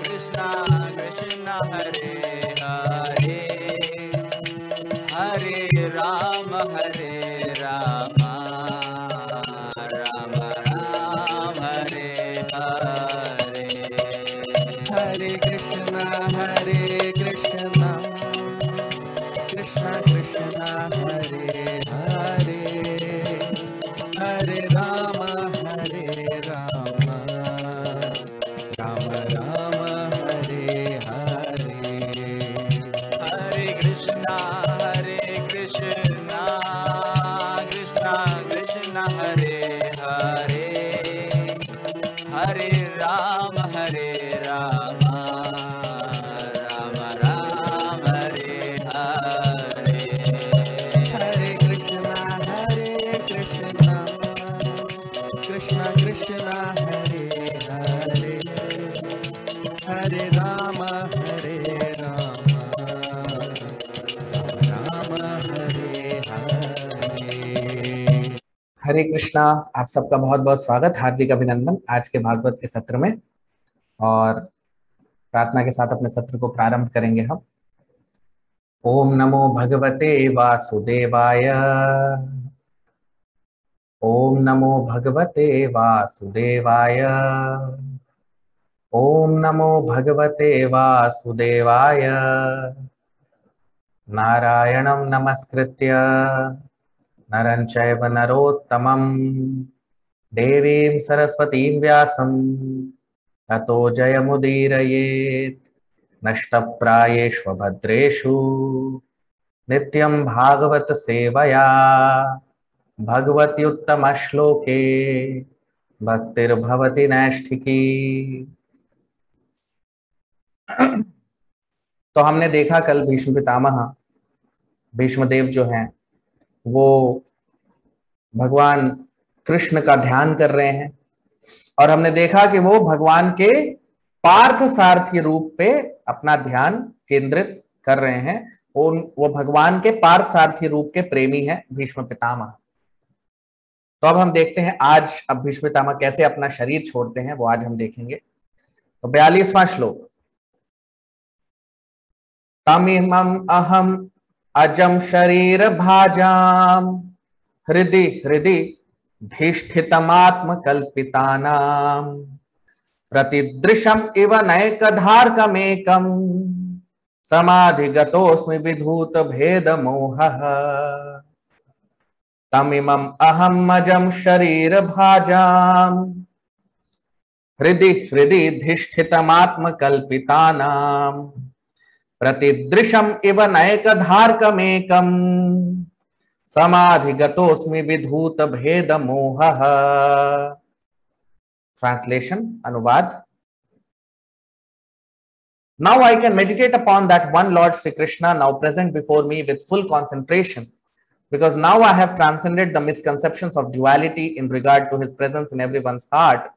Krishna Krishna Hare Hare Hare Rama Rama Rama Hare Hare Hare Krishna Krishna Krishna Hare Hare Hare Rama Rama Rama Hare Hare Hare Krishna Krishna Krishna Hare Hare Hare Rama Rama Rama Hare Hare Hare Krishna Krishna Krishna Hare Hare Hare Rama Rama Hare Hare हरे कृष्णा। आप सबका बहुत बहुत स्वागत, हार्दिक अभिनंदन आज के भागवत के सत्र में। और प्रार्थना के साथ अपने सत्र को प्रारंभ करेंगे हम। ओम नमो भगवते वासुदेवाय। ओम नमो भगवते वासुदेवाय। ओम नमो भगवते वासुदेवाय। नारायणं नमस्कृत्य नरं चैव नरोत्तमं देवीं सरस्वतीं व्यासं ततो जयमुदीरयेत्। नष्टप्रायेष्वभद्रेषु नित्यं भागवत सेवया भगवत्युत्तमश्लोके भक्तिर्भवति नैष्ठिकी। तो हमने देखा कल भीष्म पितामह भीष्मदेव जो हैं वो भगवान कृष्ण का ध्यान कर रहे हैं, और हमने देखा कि वो भगवान के पार्थ सारथी रूप पे अपना ध्यान केंद्रित कर रहे हैं। वो भगवान के पार्थ सारथी रूप के प्रेमी हैं भीष्म पितामह। तो अब हम देखते हैं आज अब भीष्म पितामह कैसे अपना शरीर छोड़ते हैं, वो आज हम देखेंगे। तो 42वां श्लोक। तमिमं अहम अजम शरीर भाजाम हृदि हृदि धीष्ठितमात्म कल्पितानाम प्रतिदृशम इव नैकधार्कमेकम समाधिगतोऽस्मि विधूत भेद मोहः। तमिमं अहम अजम शरीर भाजाम हृदि हृदि धीष्ठितमात्म कल्पितानाम प्रतिदृशम इव नैकधार्कमेकम समाधिगतोऽस्मि विधूत भेद मोहः। ट्रांसलेशन, अनुवाद। Now I can meditate upon that one Lord Shri Krishna now present before me with full concentration, because now I have transcended the misconceptions of duality in regard to his presence in everyone's heart,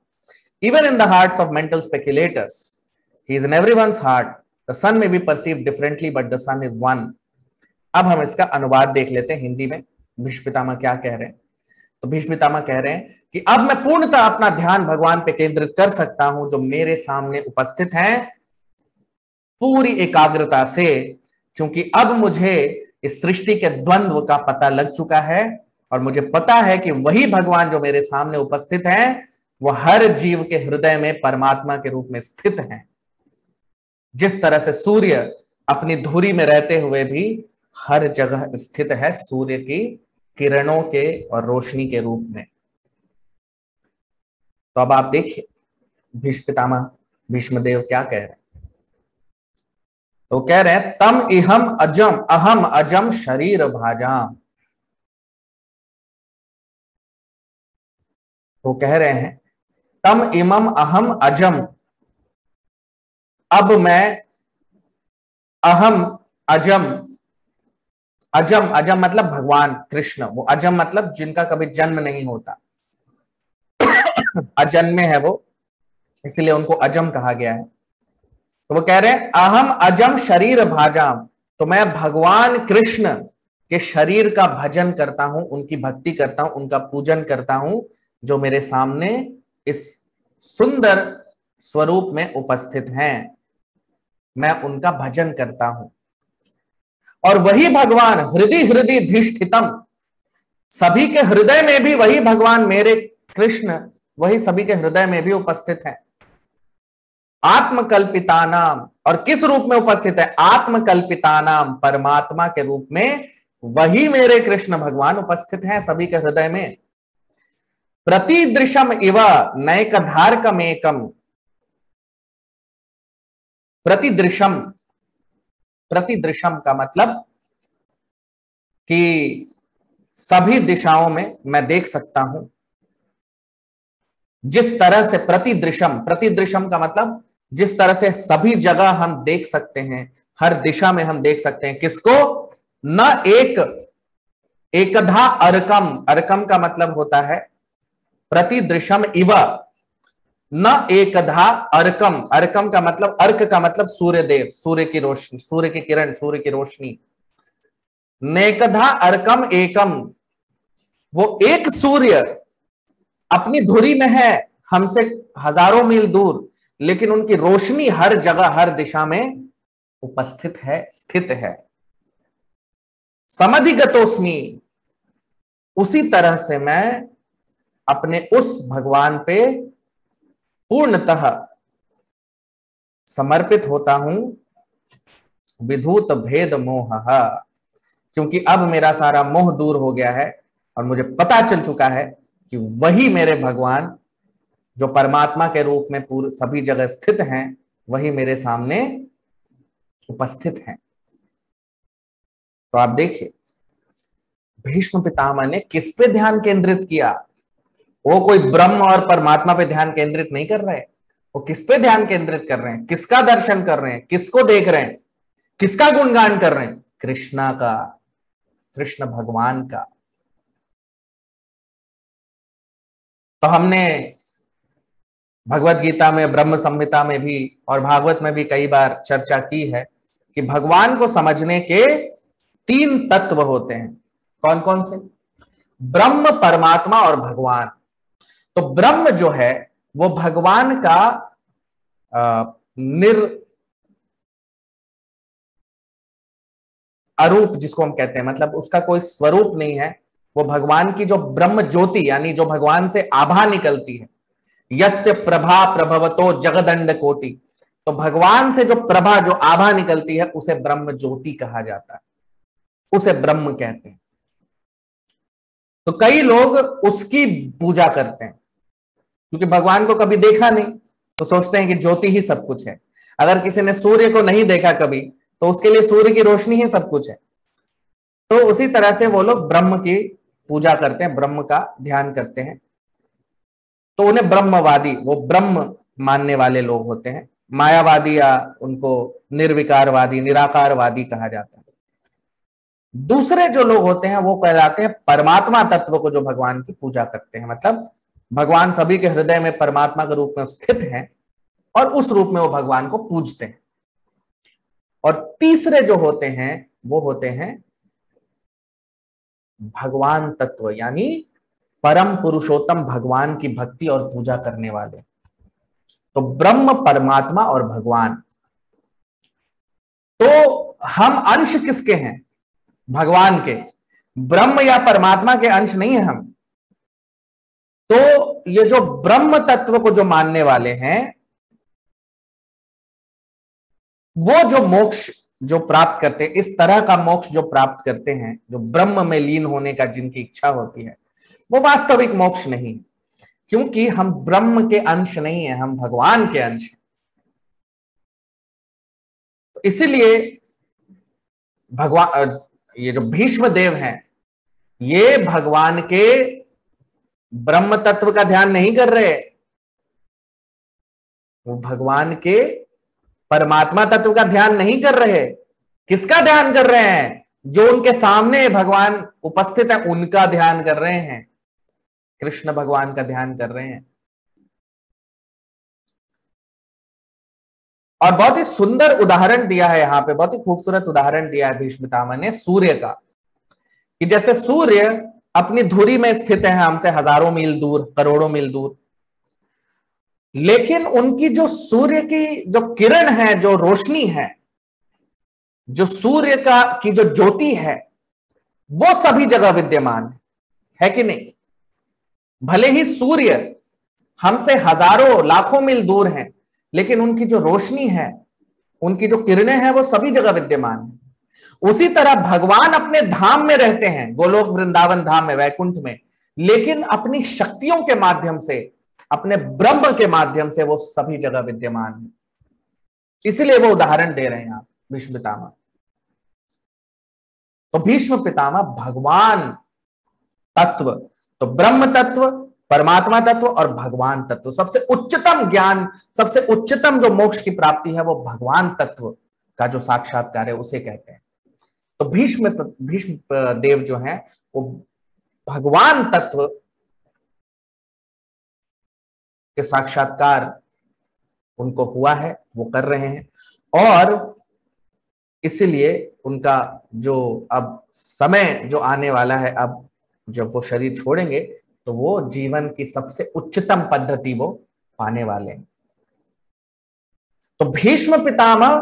even in the hearts of mental speculators. He is in everyone's heart, the sun में be perceive differently but the sun is one. अब हम इसका अनुवाद देख लेते हैं हिंदी में भीष्म पितामह क्या कह रहे हैं। तो भीष्म पितामह कह रहे हैं कि अब मैं पूर्णतः अपना ध्यान भगवान पे केंद्रित कर सकता हूं जो मेरे सामने उपस्थित हैं पूरी एकाग्रता से, क्योंकि अब मुझे इस सृष्टि के द्वंद्व का पता लग चुका है और मुझे पता है कि वही भगवान जो मेरे सामने उपस्थित हैं वो हर जीव के हृदय में परमात्मा के रूप में स्थित हैं। जिस तरह से सूर्य अपनी धुरी में रहते हुए भी हर जगह स्थित है सूर्य की किरणों के और रोशनी के रूप में। तो अब आप देखिए भीष्म पितामह भीष्मदेव क्या कह रहे हैं। तो कह रहे हैं तम इहम अजम अहम अजम शरीर भाजाम। वो कह रहे हैं तम इमम अहम अजम, अब मैं अहम अजम, अजम अजम मतलब भगवान कृष्ण, वो अजम मतलब जिनका कभी जन्म नहीं होता, अजन्मे है वो, इसलिए उनको अजम कहा गया है। तो वो कह रहे हैं अहम अजम शरीर भाजाम, तो मैं भगवान कृष्ण के शरीर का भजन करता हूं, उनकी भक्ति करता हूं, उनका पूजन करता हूं जो मेरे सामने इस सुंदर स्वरूप में उपस्थित हैं। मैं उनका भजन करता हूं और वही भगवान हृदय हृदय धिष्ठितम, सभी के हृदय में भी वही भगवान मेरे कृष्ण वही सभी के हृदय में भी उपस्थित है। आत्मकल्पिता नाम, और किस रूप में उपस्थित है? आत्मकल्पिता नाम, परमात्मा के रूप में वही मेरे कृष्ण भगवान उपस्थित हैं सभी के हृदय में। प्रतिदृशम इव नैकधारकमेकम, प्रतिदृशम, प्रतिदृशम का मतलब कि सभी दिशाओं में मैं देख सकता हूं। जिस तरह से प्रतिदृशम, प्रतिदृशम का मतलब जिस तरह से सभी जगह हम देख सकते हैं, हर दिशा में हम देख सकते हैं किसको? न एक एकधा अर्कम, अर्कम का मतलब होता है प्रतिदृशम इव, न एकधा अर्कम, अर्कम का मतलब, अर्क का मतलब सूर्य देव, सूर्य की रोशनी, सूर्य की किरण, सूर्य की रोशनी। नेकधा अर्कम एकम, वो एक सूर्य अपनी धुरी में है हमसे हजारों मील दूर, लेकिन उनकी रोशनी हर जगह हर दिशा में उपस्थित है, स्थित है। समधिगतोस्मि, उसी तरह से मैं अपने उस भगवान पे पूर्णतः समर्पित होता हूं। विधूत भेद मोह, क्योंकि अब मेरा सारा मोह दूर हो गया है और मुझे पता चल चुका है कि वही मेरे भगवान जो परमात्मा के रूप में पूरे सभी जगह स्थित हैं वही मेरे सामने उपस्थित हैं। तो आप देखिए भीष्म पितामह ने किस पे ध्यान केंद्रित किया? वो कोई ब्रह्म और परमात्मा पे ध्यान केंद्रित नहीं कर रहे, वो किस पे ध्यान केंद्रित कर रहे हैं? किसका दर्शन कर रहे हैं? किसको देख रहे हैं? किसका गुणगान कर रहे हैं? कृष्णा का, कृष्ण भगवान का। तो हमने भगवत गीता में, ब्रह्म संहिता में भी और भागवत में भी कई बार चर्चा की है कि भगवान को समझने के 3 तत्व होते हैं। कौन कौन से? ब्रह्म, परमात्मा और भगवान। तो ब्रह्म जो है वो भगवान का अरूप जिसको हम कहते हैं, मतलब उसका कोई स्वरूप नहीं है। वो भगवान की जो ब्रह्म ज्योति यानी जो भगवान से आभा निकलती है, यस्य प्रभा प्रभवतो जगदंड कोटि, तो भगवान से जो प्रभा जो आभा निकलती है उसे ब्रह्म ज्योति कहा जाता है, उसे ब्रह्म कहते हैं। तो कई लोग उसकी पूजा करते हैं क्योंकि भगवान को कभी देखा नहीं, तो सोचते हैं कि ज्योति ही सब कुछ है। अगर किसी ने सूर्य को नहीं देखा कभी तो उसके लिए सूर्य की रोशनी ही सब कुछ है। तो उसी तरह से वो लोग ब्रह्म की पूजा करते हैं, ब्रह्म का ध्यान करते हैं, तो उन्हें ब्रह्मवादी, वो ब्रह्म मानने वाले लोग होते हैं। मायावादी या उनको निर्विकारवादी, निराकारवादी कहा जाता है। दूसरे जो लोग होते हैं वो कहलाते हैं परमात्मा तत्व को, जो भगवान की पूजा करते हैं, मतलब भगवान सभी के हृदय में परमात्मा के रूप में स्थित हैं और उस रूप में वो भगवान को पूजते हैं। और तीसरे जो होते हैं वो होते हैं भगवान तत्व, यानी परम पुरुषोत्तम भगवान की भक्ति और पूजा करने वाले। तो ब्रह्म, परमात्मा और भगवान। तो हम अंश किसके हैं? भगवान के। ब्रह्म या परमात्मा के अंश नहीं है हम। तो ये जो ब्रह्म तत्व को जो मानने वाले हैं, वो जो मोक्ष जो प्राप्त करते हैं, इस तरह का मोक्ष जो प्राप्त करते हैं, जो ब्रह्म में लीन होने का जिनकी इच्छा होती है, वो वास्तविक मोक्ष नहीं, क्योंकि हम ब्रह्म के अंश नहीं है, हम भगवान के अंश हैं। तो इसीलिए भगवान, ये जो भीष्म देव हैं, ये भगवान के ब्रह्म तत्व का ध्यान नहीं कर रहे, वो भगवान के परमात्मा तत्व का ध्यान नहीं कर रहे। किसका ध्यान कर रहे हैं? जो उनके सामने भगवान उपस्थित है उनका ध्यान कर रहे हैं, कृष्ण भगवान का ध्यान कर रहे हैं। और बहुत ही सुंदर उदाहरण दिया है यहां पे, बहुत ही खूबसूरत उदाहरण दिया है भीष्म पितामह ने सूर्य का, कि जैसे सूर्य अपनी धुरी में स्थित है हमसे हजारों मील दूर, करोड़ों मील दूर, लेकिन उनकी जो सूर्य की जो किरण है, जो रोशनी है, जो सूर्य का की जो ज्योति है, वो सभी जगह विद्यमान है कि नहीं? भले ही सूर्य हमसे हजारों लाखों मील दूर हैं, लेकिन उनकी जो रोशनी है, उनकी जो किरणें हैं, वो सभी जगह विद्यमान है। उसी तरह भगवान अपने धाम में रहते हैं, गोलोक वृंदावन धाम में, वैकुंठ में, लेकिन अपनी शक्तियों के माध्यम से, अपने ब्रह्म के माध्यम से वो सभी जगह विद्यमान है। इसीलिए वो उदाहरण दे रहे हैं आप भीष्म पितामह। तो भीष्म पितामह भगवान तत्व, तो ब्रह्म तत्व, परमात्मा तत्व और भगवान तत्व, सबसे उच्चतम ज्ञान, सबसे उच्चतम जो मोक्ष की प्राप्ति है, वो भगवान तत्व का जो साक्षात्कार है उसे कहते हैं। तो भीष्म देव जो हैं वो भगवान तत्व के साक्षात्कार उनको हुआ है, वो कर रहे हैं। और इसीलिए उनका जो अब समय जो आने वाला है, अब जब वो शरीर छोड़ेंगे, तो वो जीवन की सबसे उच्चतम पद्धति वो पाने वाले हैं। तो भीष्म पितामह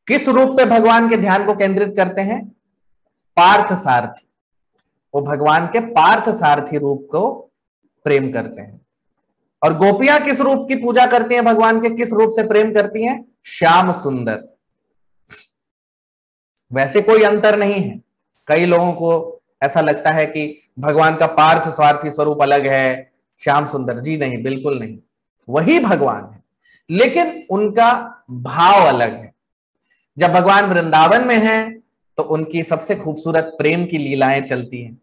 किस रूप में भगवान के ध्यान को केंद्रित करते हैं? पार्थ सारथी। वो भगवान के पार्थ सारथी रूप को प्रेम करते हैं। और गोपियां किस रूप की पूजा करती हैं? भगवान के किस रूप से प्रेम करती हैं? श्याम सुंदर। वैसे कोई अंतर नहीं है। कई लोगों को ऐसा लगता है कि भगवान का पार्थ स्वार्थी स्वरूप अलग है, श्याम सुंदर। जी नहीं, बिल्कुल नहीं, वही भगवान है, लेकिन उनका भाव अलग है। जब भगवान वृंदावन में हैं तो उनकी सबसे खूबसूरत प्रेम की लीलाएं चलती हैं,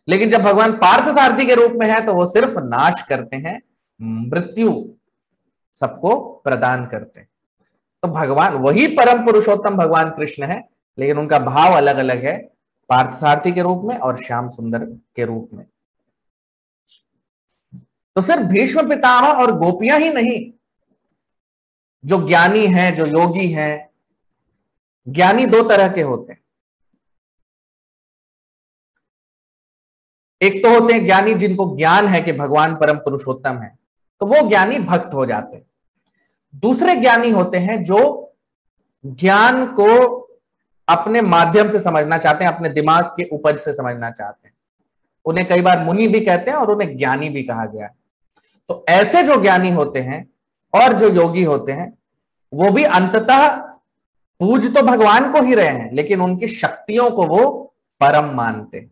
लेकिन जब भगवान पार्थ सारथी के रूप में है तो वो सिर्फ नाश करते हैं, मृत्यु सबको प्रदान करते हैं। तो भगवान वही परम पुरुषोत्तम भगवान कृष्ण है, लेकिन उनका भाव अलग अलग है, पार्थ सारथी के रूप में और श्याम सुंदर के रूप में। तो सिर्फ भीष्म पितामह और गोपियां ही नहीं, जो ज्ञानी हैं, जो योगी हैं, ज्ञानी दो तरह के होते हैं। एक तो होते हैं ज्ञानी जिनको ज्ञान है कि भगवान परम पुरुषोत्तम है, तो वो ज्ञानी भक्त हो जाते हैं। दूसरे ज्ञानी होते हैं जो ज्ञान को अपने माध्यम से समझना चाहते हैं, अपने दिमाग के उपज से समझना चाहते हैं। उन्हें कई बार मुनि भी कहते हैं और उन्हें ज्ञानी भी कहा गया है। तो ऐसे जो ज्ञानी होते हैं और जो योगी होते हैं, वो भी अंततः पूज तो भगवान को ही रहे हैं, लेकिन उनकी शक्तियों को वो परम मानते हैं,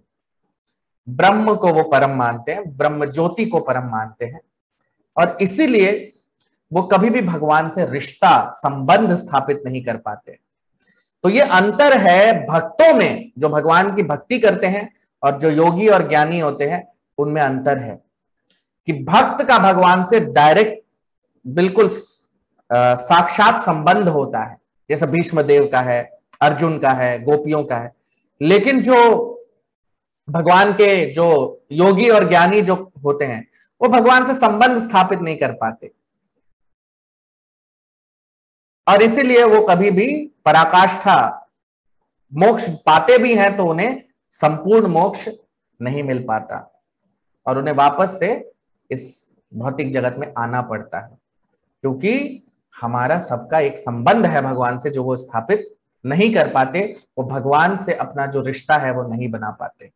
ब्रह्म को वो परम मानते हैं, ब्रह्म ज्योति को परम मानते हैं। और इसीलिए वो कभी भी भगवान से रिश्ता, संबंध स्थापित नहीं कर पाते। तो ये अंतर है भक्तों में, जो भगवान की भक्ति करते हैं और जो योगी और ज्ञानी होते हैं, उनमें अंतर है कि भक्त का भगवान से डायरेक्ट, बिल्कुल साक्षात संबंध होता है, जैसे भीष्म देव का है, अर्जुन का है, गोपियों का है। लेकिन जो भगवान के जो योगी और ज्ञानी जो होते हैं, वो भगवान से संबंध स्थापित नहीं कर पाते। और इसीलिए वो कभी भी पराकाष्ठा मोक्ष पाते भी हैं तो उन्हें संपूर्ण मोक्ष नहीं मिल पाता और उन्हें वापस से इस भौतिक जगत में आना पड़ता है, क्योंकि हमारा सबका एक संबंध है भगवान से जो वो स्थापित नहीं कर पाते। वो भगवान से अपना जो रिश्ता है वो नहीं बना पाते।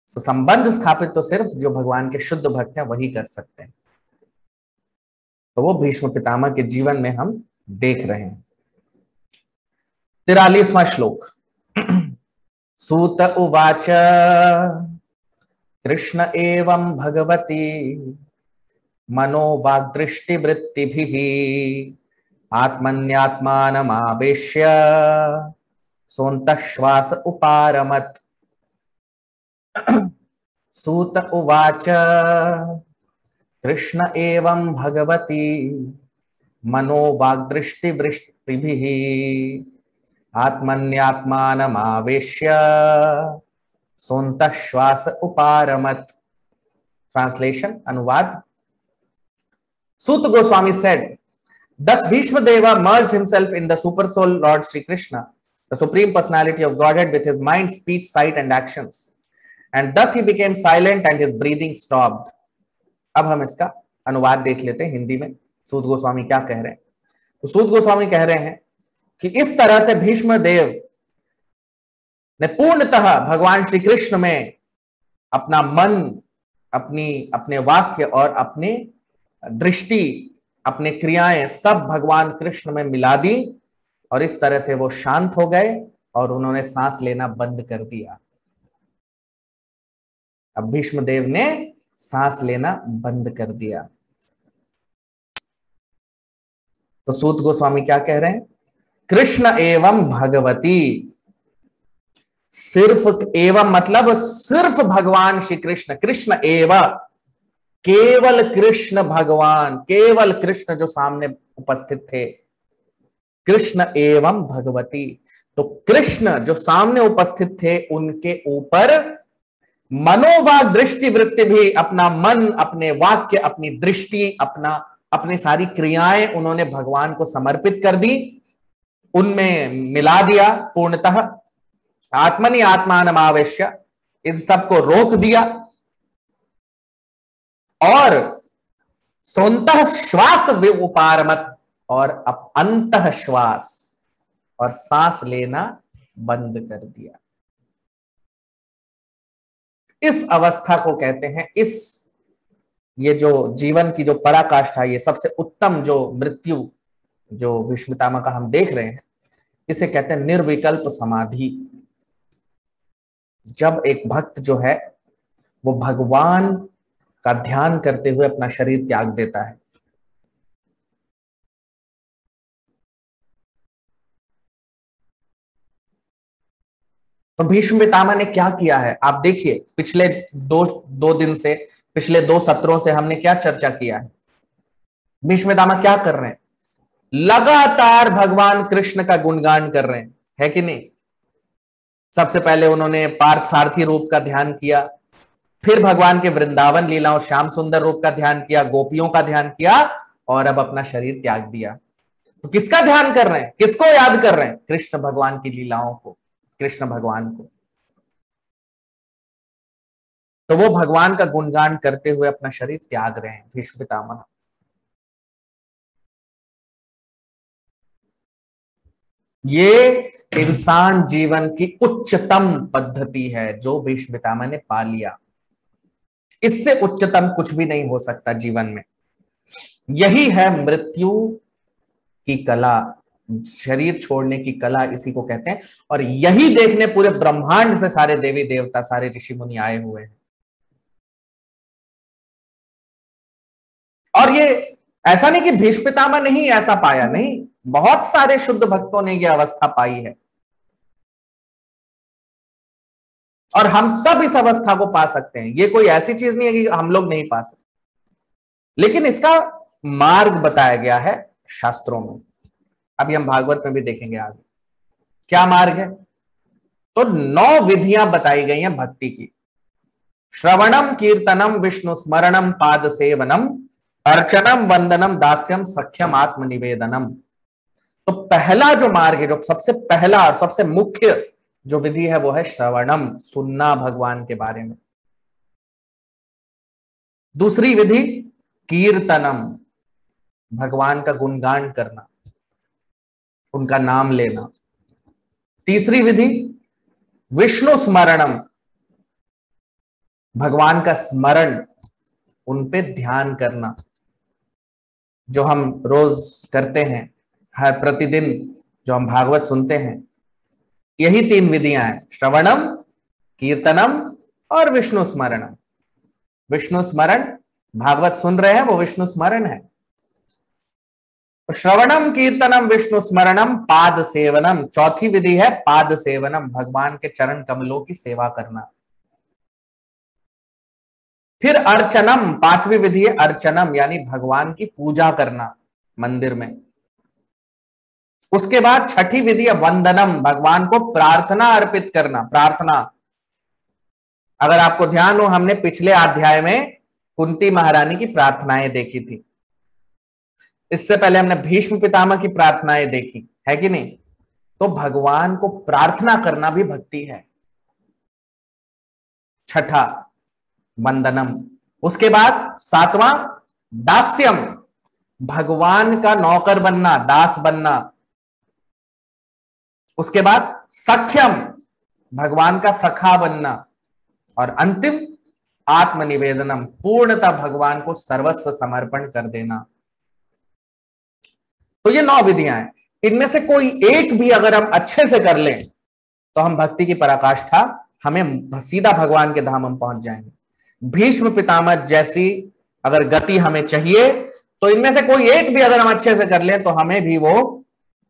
तो संबंध स्थापित तो सिर्फ जो भगवान के शुद्ध भक्त हैं वही कर सकते हैं। तो वो भीष्म पितामह के जीवन में हम देख रहे हैं। 43वां श्लोक। सूत उवाच कृष्ण एवं भगवती मनोवाग्दृष्टिवृत्तिभिः आत्मन्यात्मानमावेश्य सोऽन्तःश्वास उपारमत्। सूत उवाच कृष्ण एवं भगवती मनोवाग्दृष्टिवृत्तिभिः आत्मन्यात्मानमावेश्य सोऽन्तःश्वास उपारमत्। Translation, अनुवाद। Suta Goswami said, thus Bhishma Deva merged himself in the super soul Lord Sri Krishna, the supreme personality of Godhead, with his mind, speech, sight and actions, and thus he became silent and his breathing stopped. अब हम इसका अनुवाद देख लेते हैं हिंदी में सूत गोस्वामी क्या कह रहे हैं। तो सूत गोस्वामी कह रहे हैं कि इस तरह से भीष्म देव ने पूर्णतः भगवान श्री कृष्ण में अपना मन, अपने वाक्य और अपने दृष्टि, अपने क्रियाएं सब भगवान कृष्ण में मिला दी और इस तरह से वो शांत हो गए और उन्होंने सांस लेना बंद कर दिया। अब भीष्म देव ने सांस लेना बंद कर दिया। तो सूत गोस्वामी क्या कह रहे हैं? कृष्ण एवं भगवती, सिर्फ एवं मतलब सिर्फ भगवान श्री कृष्ण, कृष्ण एवं केवल कृष्ण भगवान, केवल कृष्ण जो सामने उपस्थित थे, कृष्ण एवं भगवती। तो कृष्ण जो सामने उपस्थित थे उनके ऊपर मनोवाग दृष्टि वृत्ति भी, अपना मन, अपने वाक्य, अपनी दृष्टि, अपनी सारी क्रियाएं उन्होंने भगवान को समर्पित कर दी, उनमें मिला दिया पूर्णतः। आत्मनि आत्मानमावेश्य, इन सबको रोक दिया और सोन्तः श्वास उपारमत, और अब अंतः श्वास और सांस लेना बंद कर दिया। इस अवस्था को कहते हैं, ये जो जीवन की जो पराकाष्ठा, ये सबसे उत्तम जो मृत्यु जो भीष्म पितामह का हम देख रहे हैं, इसे कहते हैं निर्विकल्प समाधि। जब एक भक्त जो है वो भगवान का ध्यान करते हुए अपना शरीर त्याग देता है। तो भीष्म पितामह ने क्या किया है आप देखिए, पिछले दो दिन से, पिछले 2 सत्रों से हमने क्या चर्चा किया है। भीष्म पितामह क्या कर रहे हैं? लगातार भगवान कृष्ण का गुणगान कर रहे हैं, है कि नहीं? सबसे पहले उन्होंने पार्थ सारथी रूप का ध्यान किया, फिर भगवान के वृंदावन लीलाओं श्याम सुंदर रूप का ध्यान किया, गोपियों का ध्यान किया और अब अपना शरीर त्याग दिया। तो किसका ध्यान कर रहे हैं, किसको याद कर रहे हैं? कृष्ण भगवान की लीलाओं को, कृष्ण भगवान को। तो वो भगवान का गुणगान करते हुए अपना शरीर त्याग रहे हैं भीष्म पितामह। ये इंसान जीवन की उच्चतम पद्धति है जो भीष्म पितामह ने पा लिया। इससे उच्चतम कुछ भी नहीं हो सकता जीवन में। यही है मृत्यु की कला, शरीर छोड़ने की कला, इसी को कहते हैं। और यही देखने पूरे ब्रह्मांड से सारे देवी देवता, सारे ऋषि मुनि आए हुए हैं। और ये ऐसा नहीं कि भीष्म पितामह ने ही ऐसा पाया, नहीं, बहुत सारे शुद्ध भक्तों ने यह अवस्था पाई है और हम सब इस अवस्था को पा सकते हैं। ये कोई ऐसी चीज नहीं है कि हम लोग नहीं पा सकते, लेकिन इसका मार्ग बताया गया है शास्त्रों में। अभी हम भागवत में भी देखेंगे आगे क्या मार्ग है। तो 9 विधियां बताई गई हैं भक्ति की। श्रवणम कीर्तनम विष्णु स्मरणम पाद सेवनम अर्चनम वंदनम दास्यम सख्यम आत्मनिवेदनम। तो पहला जो मार्ग है, जो सबसे पहला और सबसे मुख्य जो विधि है, वो है श्रवणम, सुनना भगवान के बारे में। दूसरी विधि कीर्तनम, भगवान का गुणगान करना, उनका नाम लेना। तीसरी विधि विष्णु स्मरणम, भगवान का स्मरण, उन पे ध्यान करना, जो हम रोज करते हैं, हर प्रतिदिन जो हम भागवत सुनते हैं। यही तीन विधियां हैं, श्रवणम, कीर्तनम और विष्णु स्मरणम। विष्णु स्मरण, भागवत सुन रहे हैं, वो विष्णु स्मरण है। तो श्रवणम, कीर्तनम, विष्णु स्मरणम, पाद सेवनम। चौथी विधि है पाद सेवनम, भगवान के चरण कमलों की सेवा करना। फिर अर्चनम, पांचवी विधि है अर्चनम, यानी भगवान की पूजा करना मंदिर में। उसके बाद छठी विधि है वंदनम, भगवान को प्रार्थना अर्पित करना। प्रार्थना, अगर आपको ध्यान हो, हमने पिछले अध्याय में कुंती महारानी की प्रार्थनाएं देखी थी। इससे पहले हमने भीष्म पितामह की प्रार्थनाएं देखी है कि नहीं। तो भगवान को प्रार्थना करना भी भक्ति है। छठा वंदनम। उसके बाद सातवां दास्यम, भगवान का नौकर बनना, दास बनना। उसके बाद सख्यम, भगवान का सखा बनना। और अंतिम आत्मनिवेदनम, पूर्णतः भगवान को सर्वस्व समर्पण कर देना। तो ये 9 विधियां हैं। इनमें से कोई एक भी अगर हम अच्छे से कर लें तो हम भक्ति की पराकाष्ठा, हमें सीधा भगवान के धाम हम पहुंच जाएंगे। भीष्म पितामह जैसी अगर गति हमें चाहिए, तो इनमें से कोई एक भी अगर हम अच्छे से कर लें तो हमें भी वो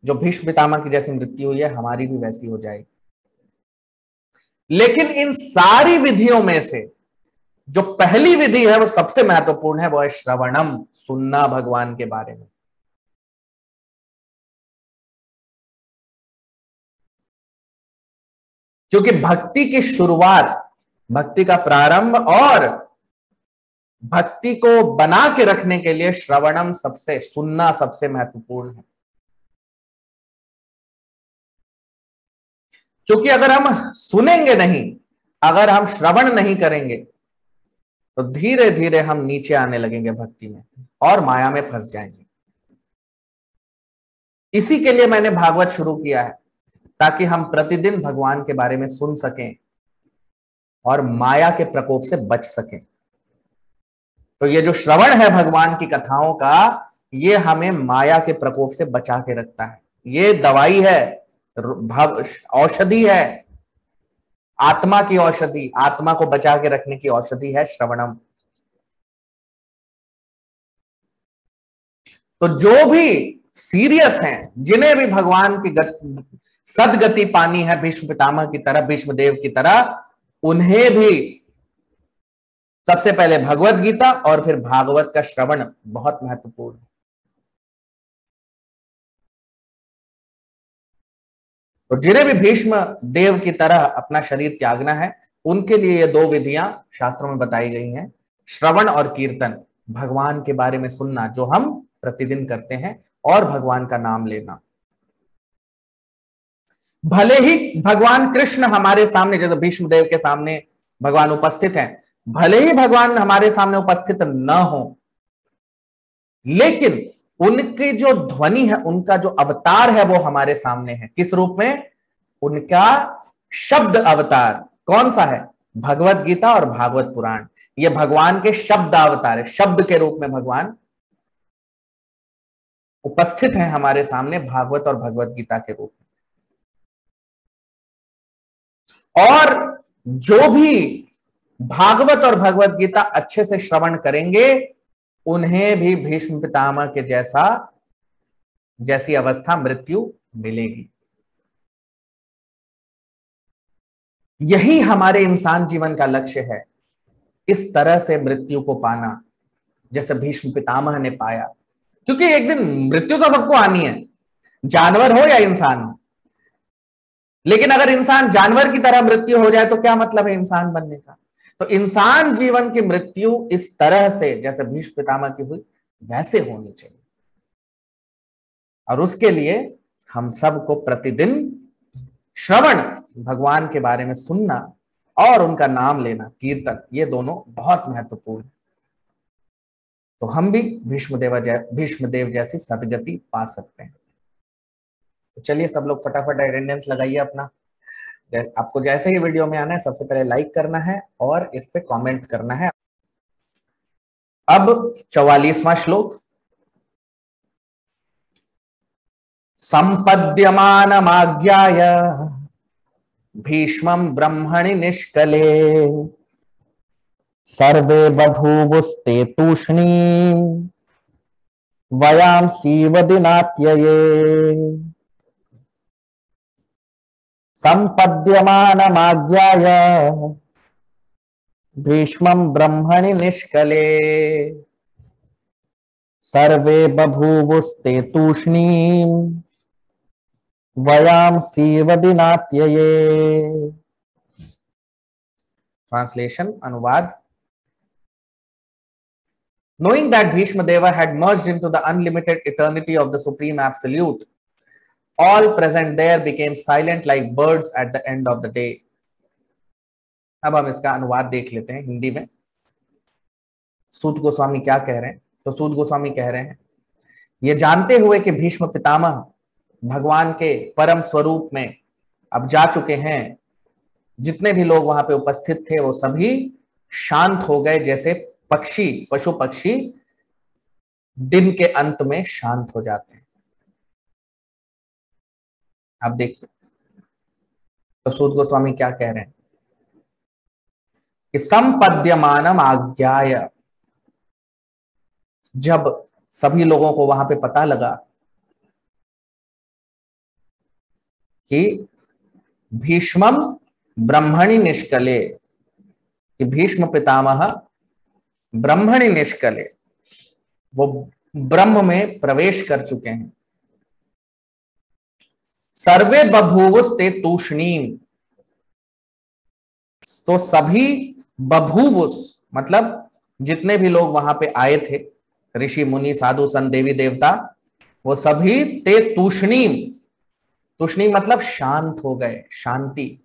जो भीष्म पितामह की जैसी मृत्यु हुई है, हमारी भी वैसी हो जाएगी। लेकिन इन सारी विधियों में से जो पहली विधि है वो सबसे महत्वपूर्ण है, वो है श्रवणम, सुनना भगवान के बारे में। क्योंकि भक्ति की शुरुआत, भक्ति का प्रारंभ और भक्ति को बना के रखने के लिए श्रवणम, सबसे सुनना सबसे महत्वपूर्ण है। क्योंकि अगर हम सुनेंगे नहीं, अगर हम श्रवण नहीं करेंगे, तो धीरे धीरे हम नीचे आने लगेंगे भक्ति में और माया में फंस जाएंगे। इसी के लिए मैंने भागवत शुरू किया है, ताकि हम प्रतिदिन भगवान के बारे में सुन सकें और माया के प्रकोप से बच सकें। तो ये जो श्रवण है भगवान की कथाओं का, ये हमें माया के प्रकोप से बचा के रखता है। ये दवाई है, औषधि है, आत्मा की औषधि, आत्मा को बचा के रखने की औषधि है श्रवणम। तो जो भी सीरियस हैं, जिन्हें भी भगवान की सदगति पानी है, भीष्म पितामह की तरह, भीष्म देव की तरह, उन्हें भी सबसे पहले भगवत गीता और फिर भागवत का श्रवण बहुत महत्वपूर्ण है। तो जिन्हें भी भीष्म देव की तरह अपना शरीर त्यागना है, उनके लिए ये 2 विधियां शास्त्रों में बताई गई हैं, श्रवण और कीर्तन, भगवान के बारे में सुनना जो हम प्रतिदिन करते हैं, और भगवान का नाम लेना। भले ही भगवान कृष्ण हमारे सामने, जैसे भीष्म देव के सामने भगवान उपस्थित हैं, भले ही भगवान हमारे सामने उपस्थित न हो, लेकिन उनकी जो ध्वनि है, उनका जो अवतार है, वो हमारे सामने है। किस रूप में? उनका शब्द अवतार। कौन सा है? भगवत गीता और भागवत पुराण। ये भगवान के शब्द अवतार है, शब्द के रूप में भगवान उपस्थित हैं हमारे सामने, भागवत और भगवत गीता के रूप में। और जो भी भागवत और भगवत गीता अच्छे से श्रवण करेंगे, उन्हें भी भीष्म पितामह के जैसी अवस्था, मृत्यु मिलेगी। यही हमारे इंसान जीवन का लक्ष्य है, इस तरह से मृत्यु को पाना, जैसे भीष्म पितामह ने पाया। क्योंकि एक दिन मृत्यु तो सबको आनी है, जानवर हो या इंसान हो। लेकिन अगर इंसान जानवर की तरह मृत्यु हो जाए तो क्या मतलब है इंसान बनने का? तो इंसान जीवन की मृत्यु इस तरह से, जैसे भीष्म पितामह की हुई, वैसे होनी चाहिए। और उसके लिए हम सबको प्रतिदिन श्रवण, भगवान के बारे में सुनना और उनका नाम लेना, कीर्तन, ये दोनों बहुत महत्वपूर्ण है। तो हम भी भीष्मदेव जैसी सदगति पा सकते हैं। तो चलिए सब लोग फटाफट अटेंडेंस लगाइए अपना। आपको जैसे ही वीडियो में आना है सबसे पहले लाइक करना है और इस पे कमेंट करना है। अब 44वां श्लोक। संपद्यमानमाज्ञाय भीष्मं ब्रह्मणि निष्कले सर्वे बभूवुस्ते तूष्णीं वयांसीव दिनात्यये। संपद्यमानमाज्ञाय भीष्मं ब्रह्मणि निष्कले सर्वे बभूवुस्ते तूष्णीं वयांसीव दिनात्यये। ट्रांसलेशन, अनुवाद। Knowing that Bhishma Deva had merged into the unlimited eternity of the Supreme Absolute, all present there became silent like birds at the end of the day. अब हम इसका अनुवाद देख लेते हैं हिंदी में। सूत गोस्वामी क्या कह रहे हैं? तो सूत गोस्वामी कह रहे हैं, ये जानते हुए कि भीष्म पितामह भगवान के परम स्वरूप में अब जा चुके हैं, जितने भी लोग वहां पे उपस्थित थे वो सभी शांत हो गए, जैसे पक्षी, पशु पक्षी दिन के अंत में शांत हो जाते हैं। आप देखिए तो सूत गोस्वामी क्या कह रहे हैं कि संपद्यमानम आज्ञाय, जब सभी लोगों को वहां पे पता लगा कि भीष्मम ब्रह्मणि निष्कले, कि भीष्म पितामह ब्रह्मणि निष्कले, वो ब्रह्म में प्रवेश कर चुके हैं। सर्वे बभूवुस्ते तूष्णीम, तो सभी बभूवुस मतलब जितने भी लोग वहां पे आए थे, ऋषि मुनि साधु संत देवी देवता, वो सभी ते तूष्णीम, तूष्णीम मतलब शांत हो गए, शांति।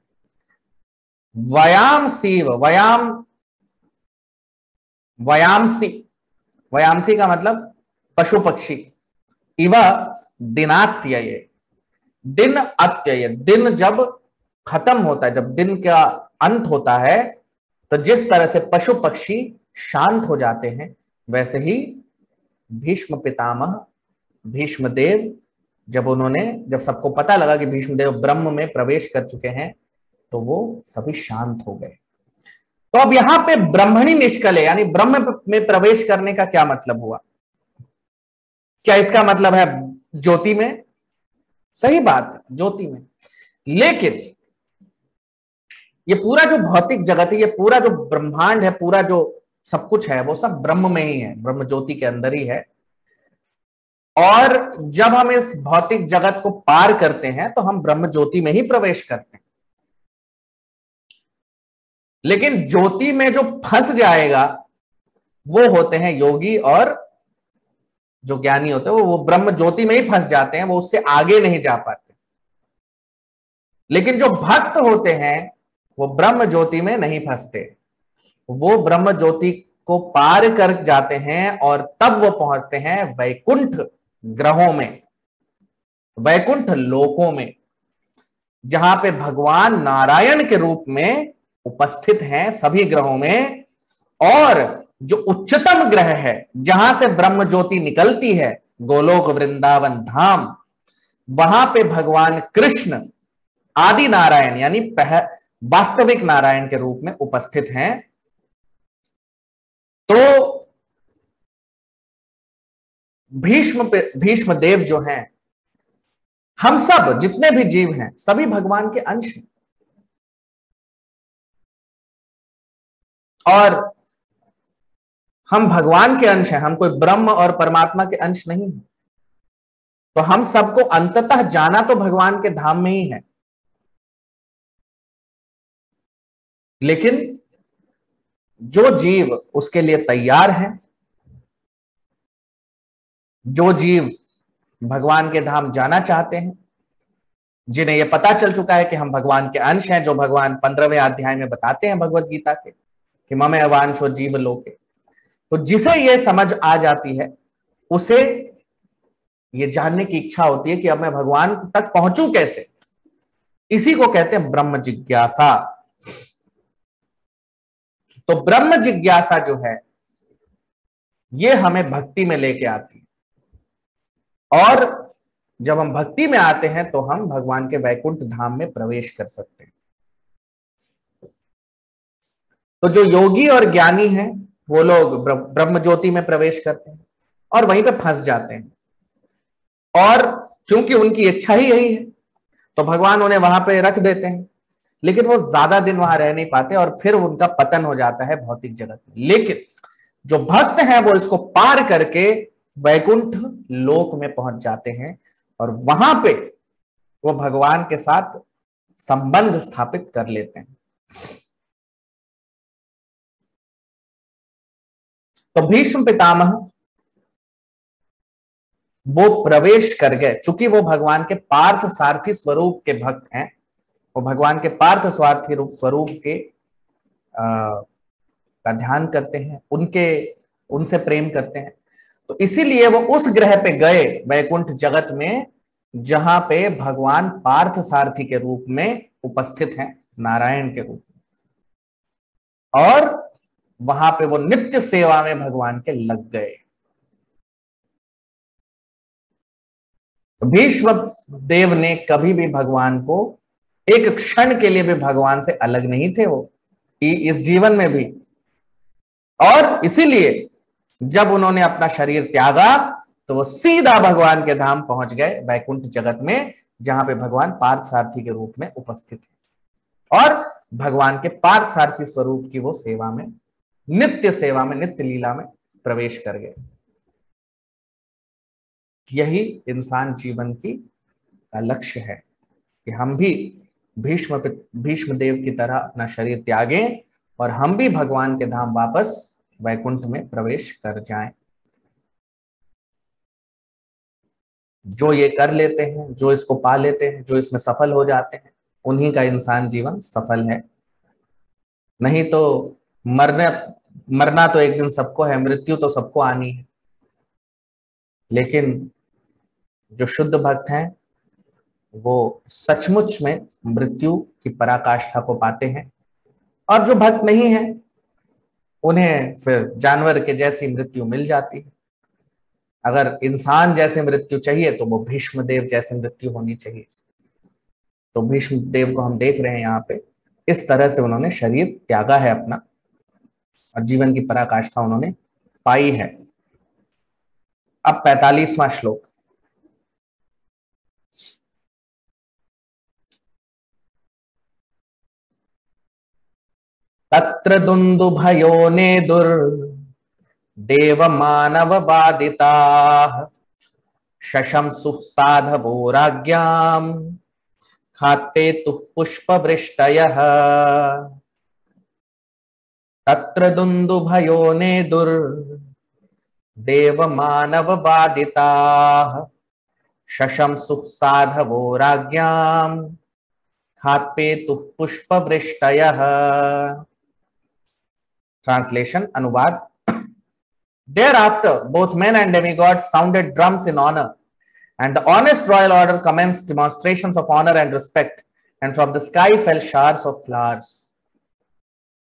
वयांसीव, वयांसी, वयांसी का मतलब पशु पक्षी। इव दिनात्यये, दिन अत्यय, दिन जब खत्म होता है, जब दिन का अंत होता है, तो जिस तरह से पशु पक्षी शांत हो जाते हैं, वैसे ही भीष्म पितामह भीष्मदेव, जब सबको पता लगा कि भीष्मदेव ब्रह्म में प्रवेश कर चुके हैं, तो वो सभी शांत हो गए। तो अब यहां पे ब्रह्मणि निष्कले यानी ब्रह्म में प्रवेश करने का क्या मतलब हुआ? क्या इसका मतलब है ज्योति में? सही बात है, ज्योति में। लेकिन ये पूरा जो भौतिक जगत है, ये पूरा जो ब्रह्मांड है, पूरा जो सब कुछ है, वो सब ब्रह्म में ही है, ब्रह्म ज्योति के अंदर ही है। और जब हम इस भौतिक जगत को पार करते हैं तो हम ब्रह्म ज्योति में ही प्रवेश करते हैं। लेकिन ज्योति में जो फंस जाएगा वो होते हैं योगी, और जो ज्ञानी होते हैं वो ब्रह्म ज्योति में ही फंस जाते हैं, वो उससे आगे नहीं जा पाते। लेकिन जो भक्त होते हैं वो ब्रह्म ज्योति में नहीं फंसते, वो ब्रह्म ज्योति को पार कर जाते हैं और तब वो पहुंचते हैं वैकुंठ ग्रहों में, वैकुंठ लोकों में, जहां पे भगवान नारायण के रूप में उपस्थित हैं सभी ग्रहों में। और जो उच्चतम ग्रह है जहां से ब्रह्म ज्योति निकलती है, गोलोक वृंदावन धाम, वहां पे भगवान कृष्ण आदि नारायण यानी वास्तविक नारायण के रूप में उपस्थित हैं। तो भीष्म देव जो हैं, हम सब जितने भी जीव हैं सभी भगवान के अंश हैं। और हम भगवान के अंश हैं, हम कोई ब्रह्म और परमात्मा के अंश नहीं हैं। तो हम सबको अंततः जाना तो भगवान के धाम में ही है। लेकिन जो जीव उसके लिए तैयार है, जो जीव भगवान के धाम जाना चाहते हैं, जिन्हें यह पता चल चुका है कि हम भगवान के अंश हैं, जो भगवान 15वें अध्याय में बताते हैं भगवत गीता के कि मम एवांशो जीव लोके। तो जिसे यह समझ आ जाती है उसे ये जानने की इच्छा होती है कि अब मैं भगवान तक पहुंचूं कैसे। इसी को कहते हैं ब्रह्म जिज्ञासा। तो ब्रह्म जिज्ञासा जो है ये हमें भक्ति में लेके आती है, और जब हम भक्ति में आते हैं तो हम भगवान के वैकुंठ धाम में प्रवेश कर सकते हैं। तो जो योगी और ज्ञानी हैं वो लोग ब्रह्म ज्योति में प्रवेश करते हैं और वहीं पे फंस जाते हैं, और क्योंकि उनकी इच्छा ही यही है तो भगवान उन्हें वहां पे रख देते हैं, लेकिन वो ज्यादा दिन वहां रह नहीं पाते और फिर उनका पतन हो जाता है भौतिक जगत में। लेकिन जो भक्त हैं वो इसको पार करके वैकुंठ लोक में पहुंच जाते हैं और वहां पे वो भगवान के साथ संबंध स्थापित कर लेते हैं। तो भीष्म पितामह वो प्रवेश कर गए, चूंकि वो भगवान के पार्थ सारथी स्वरूप के भक्त हैं, वो भगवान के पार्थ स्वार्थी रूप स्वरूप के का ध्यान करते हैं, उनसे प्रेम करते हैं। तो इसीलिए वो उस ग्रह पे गए वैकुंठ जगत में जहां पे भगवान पार्थ सारथी के रूप में उपस्थित हैं, नारायण के रूप में, और वहां पे वो नित्य सेवा में भगवान के लग गए। तो भीष्म देव ने कभी भी भगवान को एक क्षण के लिए भी भगवान से अलग नहीं थे वो, इस जीवन में भी। और इसीलिए जब उन्होंने अपना शरीर त्यागा तो वो सीधा भगवान के धाम पहुंच गए वैकुंठ जगत में, जहां पे भगवान पार्थ सारथी के रूप में उपस्थित है, और भगवान के पार्थ सारथी स्वरूप की वो सेवा में, नित्य लीला में प्रवेश कर गए। यही इंसान जीवन की का लक्ष्य है कि हम भी भीष्म देव की तरह अपना शरीर त्यागें और हम भी भगवान के धाम वापस वैकुंठ में प्रवेश कर जाएं। जो ये कर लेते हैं, जो इसको पा लेते हैं, जो इसमें सफल हो जाते हैं, उन्हीं का इंसान जीवन सफल है। नहीं तो मरना तो एक दिन सबको है, मृत्यु तो सबको आनी है, लेकिन जो शुद्ध भक्त हैं वो सचमुच में मृत्यु की पराकाष्ठा को पाते हैं, और जो भक्त नहीं है उन्हें फिर जानवर के जैसी मृत्यु मिल जाती है। अगर इंसान जैसे मृत्यु चाहिए तो वो भीष्म देव जैसे मृत्यु होनी चाहिए। तो भीष्म देव को हम देख रहे हैं यहाँ पे, इस तरह से उन्होंने शरीर त्यागा है अपना और जीवन की पराकाष्ठा उन्होंने पाई है। अब 45वां श्लोक। तत्र दुन्दुभयो नेदुर देव मानव बाधिताः शशंसुः साधवो राज्ञाम् खाते तुः पुष्पवृष्टयः। तत्र दुन्दुभयो नेदुर देव मानव बाधिताः शशंसुः साधवो राज्ञाम् खाते तुः पुष्पवृष्टयः। Translation, अनुवाद। Thereafter, both men and demigods sounded drums in honor, and the honest royal order commenced demonstrations of honor and respect, and from the sky fell showers of flowers.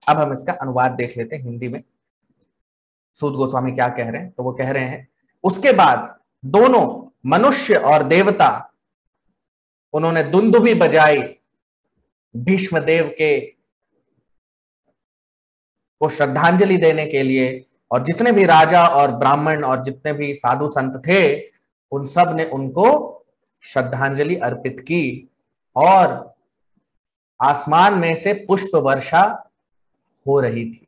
अब हम इसका अनुवाद देख लेते हैं हिंदी में, सूत गोस्वामी क्या कह रहे हैं। तो वो कह रहे हैं, उसके बाद दोनों मनुष्य और देवता उन्होंने दुंदुभी बजाई भीष्म देव के को श्रद्धांजलि देने के लिए, और जितने भी राजा और ब्राह्मण और जितने भी साधु संत थे उन सब ने उनको श्रद्धांजलि अर्पित की, और आसमान में से पुष्प वर्षा हो रही थी।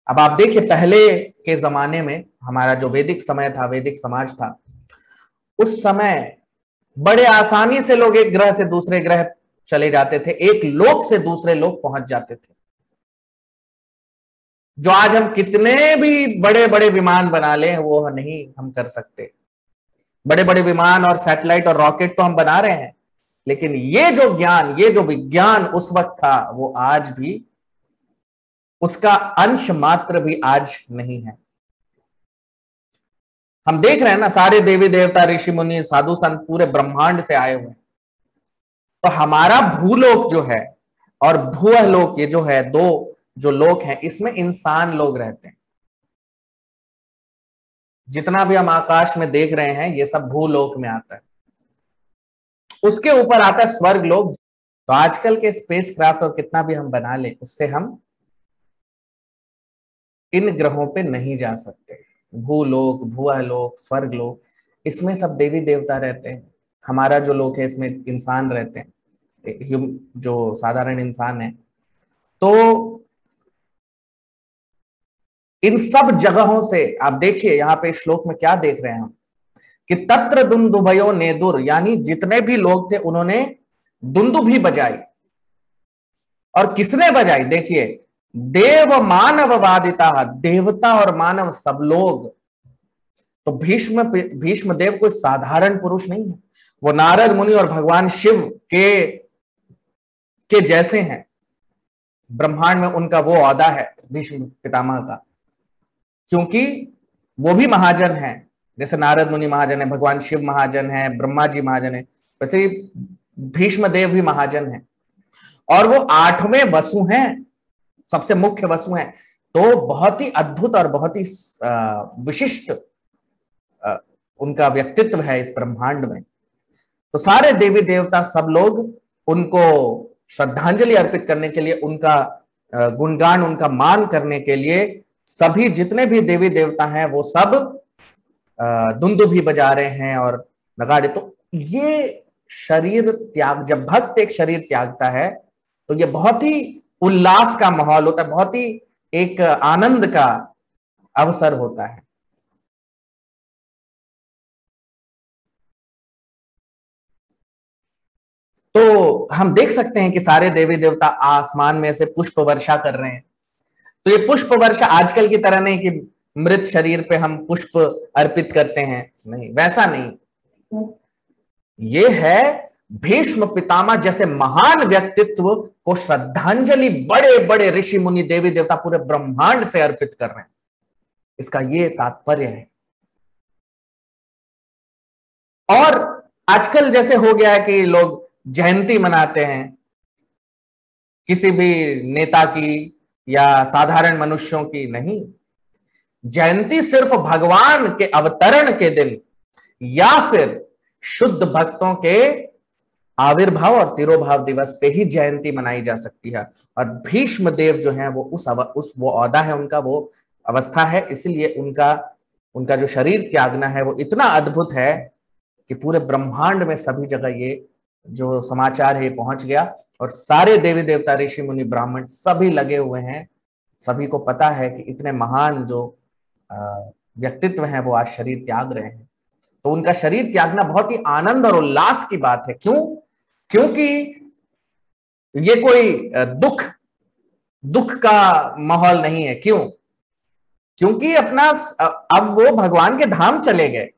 अब आप देखिए, पहले के जमाने में हमारा जो वैदिक समय था, वैदिक समाज था, उस समय बड़े आसानी से लोग एक ग्रह से दूसरे ग्रह चले जाते थे, एक लोक से दूसरे लोक पहुंच जाते थे। जो आज हम कितने भी बड़े बड़े विमान बना लें वो नहीं हम कर सकते। बड़े बड़े विमान और सैटेलाइट और रॉकेट तो हम बना रहे हैं, लेकिन ये जो ज्ञान, ये जो विज्ञान उस वक्त था, वो आज भी, उसका अंश मात्र भी आज नहीं है। हम देख रहे हैं ना, सारे देवी देवता, ऋषि मुनि, साधु संत पूरे ब्रह्मांड से आए हुए हैं। तो हमारा भूलोक जो है और भूअलोक, ये जो है दो जो लोक हैं, इसमें इंसान लोग रहते हैं। जितना भी हम आकाश में देख रहे हैं ये सब भूलोक में आता है। उसके ऊपर आता है स्वर्ग लोक। तो आजकल के स्पेस क्राफ्ट और कितना भी हम बना ले, उससे हम इन ग्रहों पे नहीं जा सकते। भूलोक, भूअलोक, स्वर्ग लोक, इसमें सब देवी देवता रहते हैं। हमारा जो लोक है इसमें इंसान रहते हैं, जो साधारण इंसान है। तो इन सब जगहों से आप देखिए, यहां पे श्लोक में क्या देख रहे हैं हम, कि तत्र दुंदुभयो नेदुर, यानी जितने भी लोग थे उन्होंने दुंदुभी बजाई। और किसने बजाई? देखिए, देव मानव वादिता, देवता और मानव सब लोग। तो भीष्म देव कोई साधारण पुरुष नहीं है, वो नारद मुनि और भगवान शिव के जैसे हैं। ब्रह्मांड में उनका वो औहदा है भीष्म पितामह का, क्योंकि वो भी महाजन है। जैसे नारद मुनि महाजन है, भगवान शिव महाजन है, ब्रह्मा जी महाजन है, वैसे ही भीष्म देव भी महाजन है। और वो 8वें वसु हैं, सबसे मुख्य वसु हैं। तो बहुत ही अद्भुत और बहुत ही विशिष्ट उनका व्यक्तित्व है इस ब्रह्मांड में। तो सारे देवी देवता सब लोग उनको श्रद्धांजलि अर्पित करने के लिए, उनका गुणगान, उनका मान करने के लिए, सभी जितने भी देवी देवता हैं वो सब दुंदुभी बजा रहे हैं और नगाड़े। तो ये शरीर त्याग, जब भक्त एक शरीर त्यागता है तो ये बहुत ही उल्लास का माहौल होता है, बहुत ही एक आनंद का अवसर होता है। तो हम देख सकते हैं कि सारे देवी देवता आसमान में से पुष्प वर्षा कर रहे हैं। तो ये पुष्प वर्षा आजकल की तरह नहीं कि मृत शरीर पे हम पुष्प अर्पित करते हैं, नहीं, वैसा नहीं। ये है भीष्म पितामह जैसे महान व्यक्तित्व को श्रद्धांजलि बड़े बड़े ऋषि मुनि, देवी देवता पूरे ब्रह्मांड से अर्पित कर रहे हैं। इसका ये तात्पर्य है। और आजकल जैसे हो गया है कि लोग जयंती मनाते हैं किसी भी नेता की या साधारण मनुष्यों की, नहीं। जयंती सिर्फ भगवान के अवतरण के दिन या फिर शुद्ध भक्तों के आविर्भाव और तिरोभाव दिवस पे ही जयंती मनाई जा सकती है। और भीष्म देव जो है वो वो औहदा है उनका, वो अवस्था है, इसलिए उनका जो शरीर त्यागना है वो इतना अद्भुत है कि पूरे ब्रह्मांड में सभी जगह ये जो समाचार है पहुंच गया। और सारे देवी देवता, ऋषि मुनि, ब्राह्मण सभी लगे हुए हैं। सभी को पता है कि इतने महान जो व्यक्तित्व हैं वो आज शरीर त्याग रहे हैं। तो उनका शरीर त्यागना बहुत ही आनंद और उल्लास की बात है। क्यों? क्योंकि ये कोई दुख का माहौल नहीं है। क्यों? क्योंकि अब वो भगवान के धाम चले गए।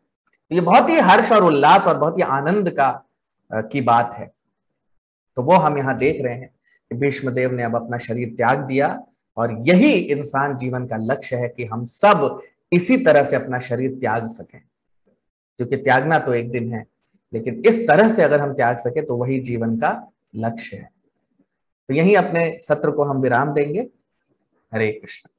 ये बहुत ही हर्ष और उल्लास और बहुत ही आनंद की बात है। तो वो हम यहां देख रहे हैं कि भीष्म देव ने अब अपना शरीर त्याग दिया। और यही इंसान जीवन का लक्ष्य है कि हम सब इसी तरह से अपना शरीर त्याग सकें, क्योंकि त्यागना तो एक दिन है, लेकिन इस तरह से अगर हम त्याग सके तो वही जीवन का लक्ष्य है। तो यहीं अपने सत्र को हम विराम देंगे। हरे कृष्ण।